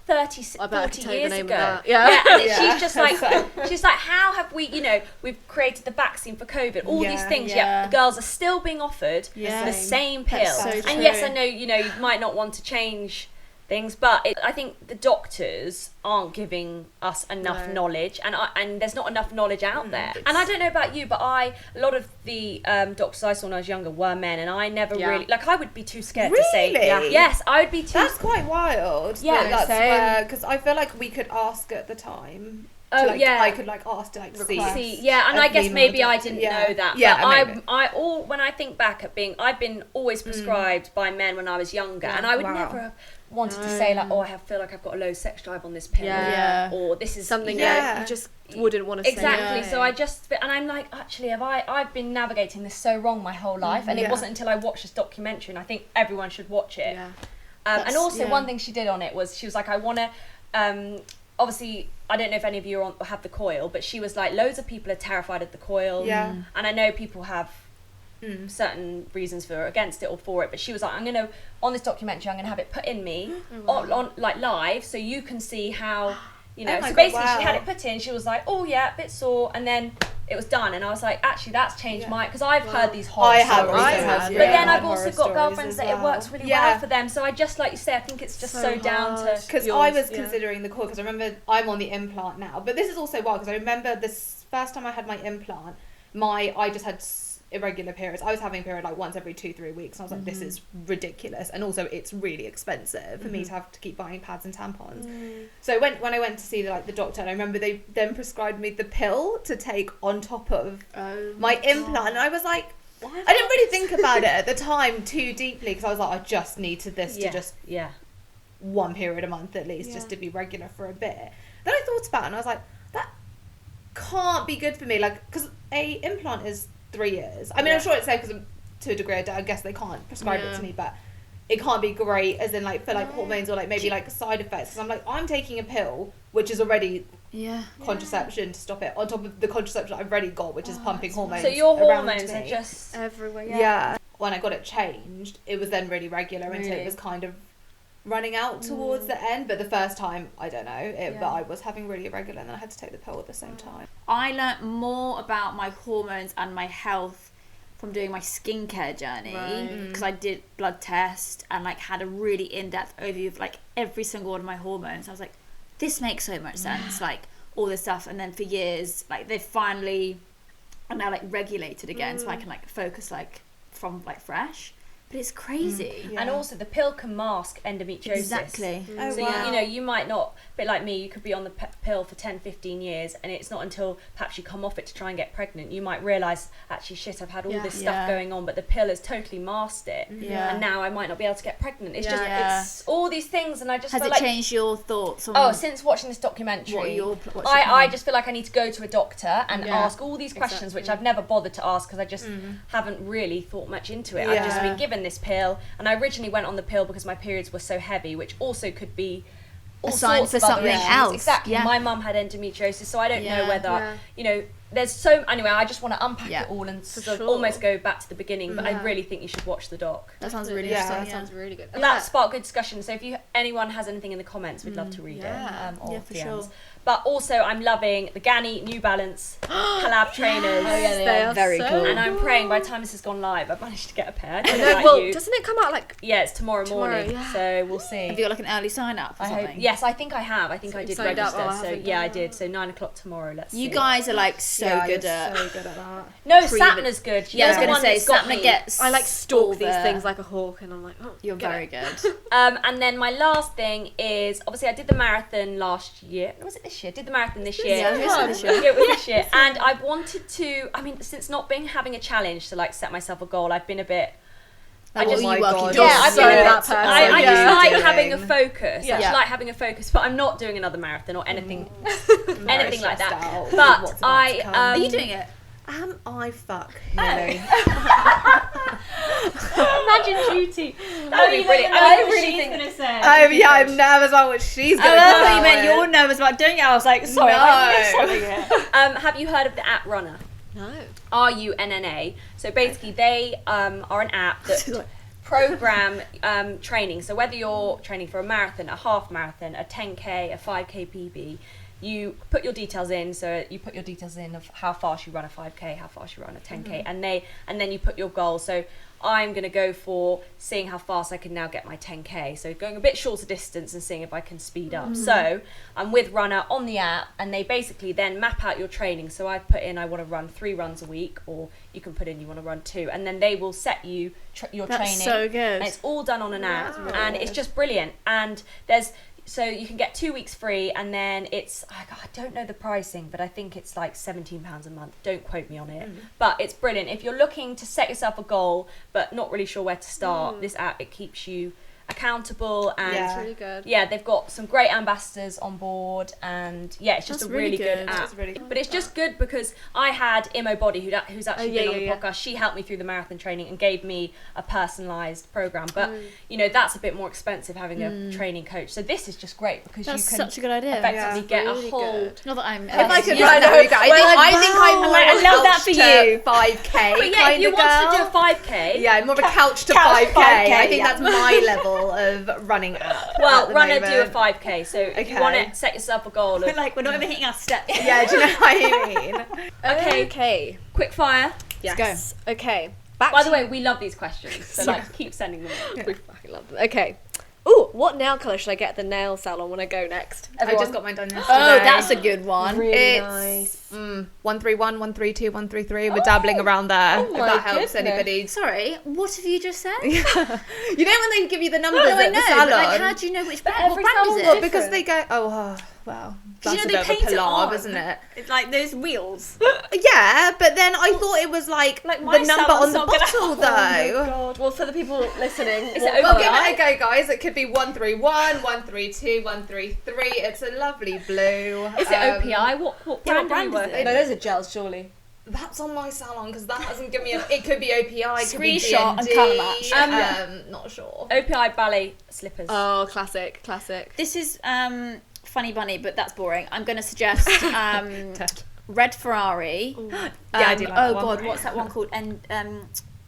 30, I bet I 40 could tell you years the name of ago. that. Yeah. And she's just like, how have we, we've created the vaccine for COVID, all these things, yet the girls are still being offered the same pill. so and true. yes, I know, you might not want to change things, but I think the doctors aren't giving us enough knowledge, and there's not enough knowledge out there. And I don't know about you, but a lot of the doctors I saw when I was younger were men, and I never really, like, I would be too scared to say. Yes, I would be too. That's quite wild. Yeah, that's where, because I feel like we could ask at the time. I could like ask to like see. Yeah, and I guess maybe I didn't know that. But when I think back at I've been always prescribed by men when I was younger, and I would never have wanted to say like, I feel like I've got a low sex drive on this pill, or this is something that you just wouldn't want to say. Exactly. So and I'm like, actually, I've been navigating this so wrong my whole life, and it wasn't until I watched this documentary, and I think everyone should watch it. And also one thing she did on it was she was like, I want to. Obviously, I don't know if any of you have the coil, but she was like, loads of people are terrified of the coil. Yeah. And I know people have certain reasons for or against it or for it, but she was like, on this documentary, I'm going to have it put in me on like live, so you can see how, you know. So basically, she had it put in, she was like, oh yeah, a bit sore, and then it was done, and I was like, actually, that's changed my, because I've heard these horror stories. But then I've also got girlfriends that it works really well for them, so I just, like you say, I think it's just so down to. Because I was considering the coil, because I remember I'm on the implant now, but this is also wild, because I remember this first time I had my implant, I just had irregular periods. I was having a period like once every 2-3 weeks, and I was like, this is ridiculous, and also it's really expensive for me to have to keep buying pads and tampons. So when I went to see the doctor, and I remember they then prescribed me the pill to take on top of my implant, and I was like, I didn't really think about it at the time too deeply, because I was like, I just needed this to just one period a month at least, just to be regular for a bit. Then I thought about it, and I was like, that can't be good for me, like, because a implant is 3 years. I mean, I'm sure it's safe, because to a degree, I guess they can't prescribe it to me, but it can't be great, as in like for like hormones or like maybe like side effects. Because I'm like, I'm taking a pill which is already contraception to stop it, on top of the contraception I've already got, which is pumping hormones. So your hormones are just everywhere. Yeah. When I got it changed, it was then really regular until it was kind of running out towards the end. But the first time, I don't know, but I was having really irregular, and then I had to take the pill at the same time. I learnt more about my hormones and my health from doing my skincare journey, because I did blood test and like had a really in-depth overview of like every single one of my hormones. I was like, this makes so much sense, like all this stuff. And then for years, like they finally are now like regulated again, so I can like focus like from like fresh. But it's crazy. And also the pill can mask endometriosis. Exactly. So you know, you might not, a bit like me, you could be on the pill for 10-15 years, and it's not until perhaps you come off it to try and get pregnant you might realise, actually, shit, I've had all this stuff going on, but the pill has totally masked it, and now I might not be able to get pregnant. It's just it's all these things, and I just has feel it changed your thoughts on since watching this documentary, I just feel like I need to go to a doctor and ask all these questions, which I've never bothered to ask, because I just haven't really thought much into it. I've just been given this pill, and I originally went on the pill because my periods were so heavy, which also could be all a sign for something else. Exactly. My mum had endometriosis, so I don't know whether you know. There's so anyway. I just want to unpack it all and sort of almost go back to the beginning. But I really think you should watch the doc. That sounds really interesting. That sounds really good. And that sparked good discussion. So if anyone has anything in the comments, we'd love to read it. Or for DMs. sure. But also, I'm loving the Ganni New Balance collab trainers. They are very cool. And I'm praying by the time this has gone live, I've managed to get a pair. Doesn't it come out like? Yeah, it's tomorrow morning. So we'll see. Have you got like an early sign up or something? Yes, I think I have. I think I did register. I did. So 9:00 tomorrow. Let's see. You guys are like so good at that. No, Sapna's good. I was going to say Sapna gets. I like stalk these things like a hawk, and I'm like, oh, you're very good. And then my last thing is, obviously I did the marathon last year. Was it this year? Did the marathon this year? Yeah, it was this year. And I wanted to. I mean, since not having a challenge to like set myself a goal, I've been a bit. I've been I just like having a focus. I just like having a focus, but I'm not doing another marathon or anything, anything like that. But are you doing it? Am I Milly? Imagine Juti. That would be brilliant. I really think. Gonna say. Oh yeah, I'm nervous about what she's going to say. I thought you meant you're nervous about doing it. I was like, sorry, have you heard of the app Runner? No. RUNNA. So basically, they are an app that program training. So whether you're training for a marathon, a half marathon, a 10K, a 5K PB, you put your details in. So you put your details in of how fast you run a 5k, how fast you run a 10k, and then you put your goal. So I'm going to go for seeing how fast I can now get my 10k. So going a bit shorter distance and seeing if I can speed up. So I'm with Runner on the app, and they basically then map out your training. So I've put in I want to run 3 runs a week, or you can put in you want to run 2, and then they will set you your That's training. so good. And it's all done on an app, really and it's just brilliant. And so you can get 2 weeks free, and then it's, I don't know the pricing, but I think it's like £17 a month. Don't quote me on it. But it's brilliant. If you're looking to set yourself a goal, but not really sure where to start, this app, it keeps you accountable, and It's really good. yeah, they've got some great ambassadors on board, and yeah, it's just That's a really really good good. app. That's really But it's just good because I had Imo Body, who's actually yeah, been on the yeah. podcast. She helped me through the marathon training and gave me a personalised program. But you know, that's a bit more expensive having a training coach. So this is just great because That's you can such a good idea. effectively get Really a whole. good. Not that I'm. If I could Yeah, run I that, know. you guys, I think I'm more I of a love that for couch to you. 5k But yeah, kind if you of wanted to do girl. a 5k, Yeah, I'm more of a couch to Couch 5k. 5K, I think yeah. that's my level of running app. well, at the Runner do a moment. 5k. So if you want to set yourself a goal We're of like, we're not even hitting our steps. Yeah, do you know what I mean? Okay. quick fire. Yes. Okay. Back By to the way, we love these questions, so like keep sending them in. we fucking love them. Okay. Ooh, what nail colour should I get at the nail salon when I go next? I just got mine done yesterday. Oh, that's a good one. It's 131, 132, 133. We're dabbling around there. If my that helps goodness. anybody. Sorry, what have you just said? You know when they give you the numbers No, I at know, the but salon? like, how do you know which brand? What every brand salon's is Well, it? because they go, well, that's you a know bit they of a paint it palaver, on. isn't it? It's like those wheels. Yeah, but then I thought it was like Like, my the number on salon's the not gonna- bottle, though. God. Well, for the people listening, Is what it Well, Okay. give it a go, guys. It could be 131, 132, 133. It's a lovely blue. Is it OPI? What brand are you brand is working it? No, those are gels, surely. That's on my salon because that hasn't given me it could be OPI, it could be Screenshot and D&D, colour match. not sure. OPI ballet slippers. Oh, classic. This is Funny Bunny, but that's boring. I'm going to suggest Red Ferrari. Yeah, I do like that oh one. God, what's that one called? And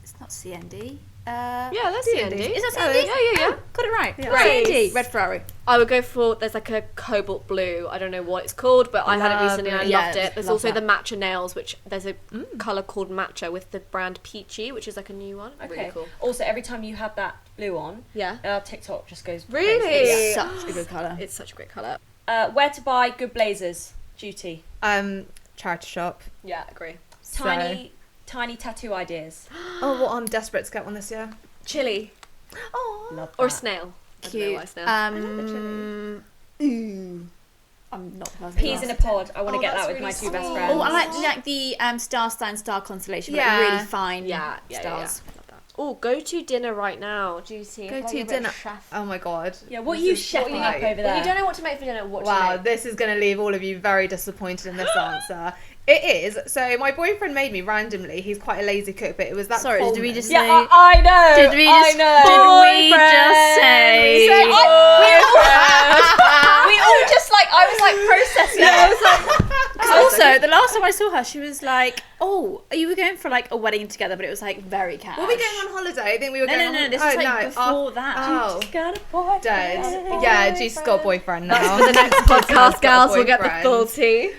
it's not CND. Yeah, that's the D&D. ND. Is that Oh, CND? yeah. Got it right. Yeah. Right. CND. Red Ferrari. I would go for, there's like a cobalt blue. I don't know what it's called, but I had it recently and I Lovely. loved Yeah, it. There's love also that. the matcha nails, which there's a colour called matcha with the brand Peachy, which is like a new one. Okay. Really cool. Also, every time you have that blue on, Yeah. TikTok just goes Really? crazy. It's Yeah. such a good colour. It's such a great colour. Where to buy good blazers? Duty. Charity shop. Yeah, agree. Tiny tattoo ideas. Oh, well, I'm desperate to get one this year. Chili. Oh, Love Or that. snail. I don't know Cute. why snail. I'm not the person. Peas in a pod. I want to Oh, get that's that with my really two best sweet. friends. Oh, I like the star constellation. Like Yeah. really fine Yeah, stars. Love that. Oh, go to dinner right now, Ducie. Go Like to a bit dinner. chef. Oh my god. Yeah, what are This you is chefing like- up over If there? you don't know what to make for dinner, what do Wow, you make? this is going to leave all of you very disappointed in this answer. It is. So my boyfriend made me randomly. He's quite a lazy cook, but it was that. Sorry, did we Coleman. just Yeah, say? I know. Did we just- I know. did we just say- We said- we all just like, I was like processing it. I was like, Also, the last time I saw her, she was like, "Oh, you were going for like a wedding together, but it was like very cash." Were we going on holiday? I think we were going No. on This oh, was like no. before that. Oh, got a boyfriend. dead. Yeah, Juice's got a boyfriend now. For the next podcast, got a gals, we'll get the boyfriend. full tea.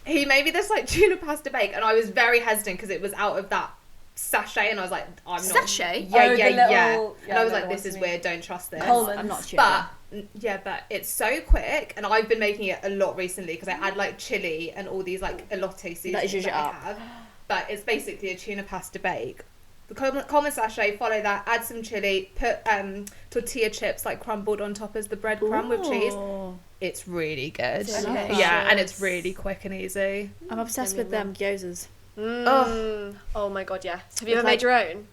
He made me this like tuna pasta bake, and I was very hestant because it was out of that sachet, and I was like, I'm not. Sachet? Yeah, Oh, the yeah. little- And yeah, I was I like, know this what is you weird. Don't trust this. Coleman's. I'm not sure. But it's so quick, and I've been making it a lot recently because I add like chili and all these like elote seasonings That zhuzh it that I up. have. But it's basically a tuna pasta bake. The common sachet, follow that, add some chili, put tortilla chips like crumbled on top as the breadcrumb with cheese. It's really good. Delicious. Yeah, and it's really quick and easy. I'm obsessed with gyozas. Oh my god, yes. Have you It's ever like- made your own?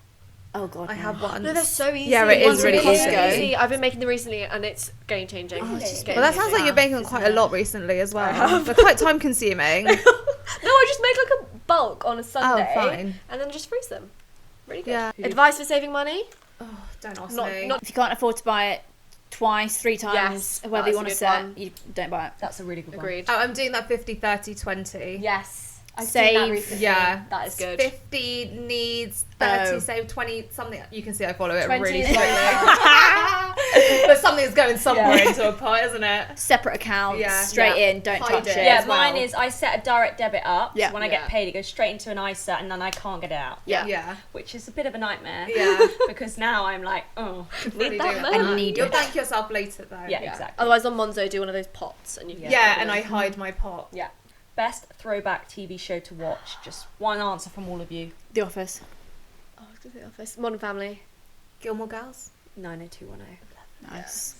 Oh god, I have one. No, they're so easy. Yeah, it is One's really in Costco. easy. I've been making them recently and it's game changing. Oh, It's it's game Well, that sounds like changing. you're baking quite a lot recently as well. They're quite time consuming. No, I just make like a bulk on a Sunday fine. and then just freeze them. Really good. Yeah. Advice for saving money? Oh, don't ask Not- me. not- if you can't afford to buy it twice, 3 times, Yes, whether that you is want a to good set, one. you don't buy it. That's a really good one. Agreed. Oh, I'm doing that 50, 30, 20. Yes. I've Save. seen that recently. Yeah. That is good. 50 needs 30, Oh. save 20, something. You can see I follow it 20 really is strictly. But something's going somewhere into a pot, isn't it? Separate accounts, Yeah. straight Yeah. in, don't Hide touch it. it. Yeah, as well. mine is I set a direct debit up. Yeah. So when I Yeah. get paid, it goes straight into an ISA and then I can't get it out. Yeah. Yeah. Which is a bit of a nightmare. Yeah. Because now I'm like, oh. Really that do. money. And I need you'll it. thank yourself later though. Yeah, exactly. Otherwise, on Monzo, do one of those pots, and you can Yeah, and I hide my pot. Yeah. Best throwback TV show to watch. Just one answer from all of you. The Office. Oh, I was gonna say Office. Modern Family. Gilmore Girls. 90210. Nice.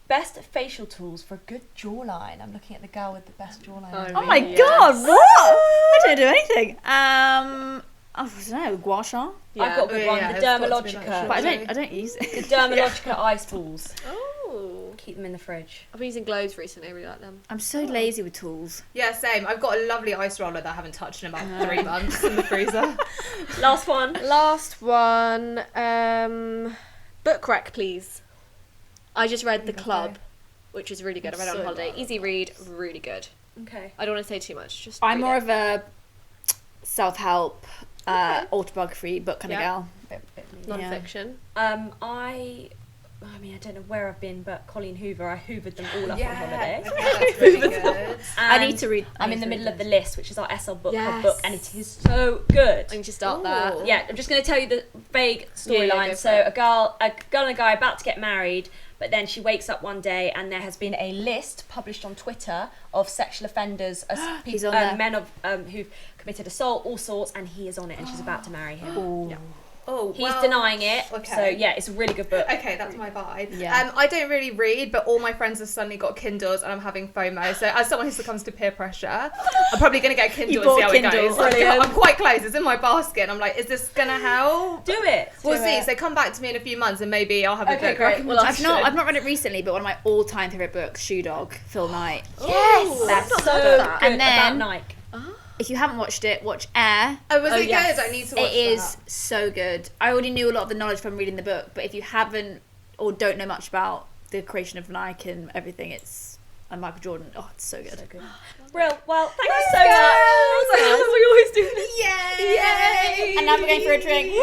Best facial tools for a good jawline. I'm looking at the girl with the best jawline. Oh my Yes. god, what? I didn't do anything. I don't know, gua sha. I've got a good one. Yeah, The it's got to be Dermalogica. like But I don't use it. The Dermalogica ice balls. Oh. Keep them in the fridge. I've been using Globes recently. I really like them. I'm so lazy with tools. Yeah, same. I've got a lovely ice roller that I haven't touched in about 3 months in the freezer. Last one. Last one. Book rec, please. I just read The Club, which is really good. I read it on holiday. Easy read, really good. Okay. I don't want to say too much. Just I'm read more it. of a self-help, autobiography book kind Yeah. of girl. non-fiction. I mean, I don't know where I've been, but Colleen Hoover, I hoovered them all up Yeah, on holiday. okay, that's really good. I And need to read. I'm in the middle of the list, which is our SL book club Yes. book, and it is so good. I need to start Ooh. that. Yeah, I'm just going to tell you the vague Yeah, storyline. go So for it. a girl and a guy about to get married, but then she wakes up one day and there has been a list published on Twitter of sexual offenders, He's on there. men who've committed assault, all sorts, and he is on it, and she's about to marry him. Ooh. Yeah. Oh, He's well, denying it, okay. so yeah, it's a really good book. Okay, that's my vibe. Yeah. I don't really read, but all my friends have suddenly got Kindles and I'm having FOMO. So as someone who succumbs to peer pressure, I'm probably going to get a Kindle and bought see how Kindle. it goes. Brilliant. I'm quite close. It's in my basket. And I'm like, is this going to help? Do it. We'll Do see. it. So come back to me in a few months and maybe I'll have a Okay, book great. Well, recommendation. I've not read it recently, but one of my all-time favorite books, Shoe Dog, Phil Knight. Yes, That's I've so not good heard that. And then- about Nike. If you haven't watched it, watch Air. Oh, was Oh, it yes. good? I need to watch It is that. so good. I already knew a lot of the knowledge from reading the book, but if you haven't or don't know much about the creation of Nike and everything, it's and Michael Jordan. Oh, it's so good. So good. Brill. Well, thank you so much. We always do this. Yay! And now we're going for a drink. Woo!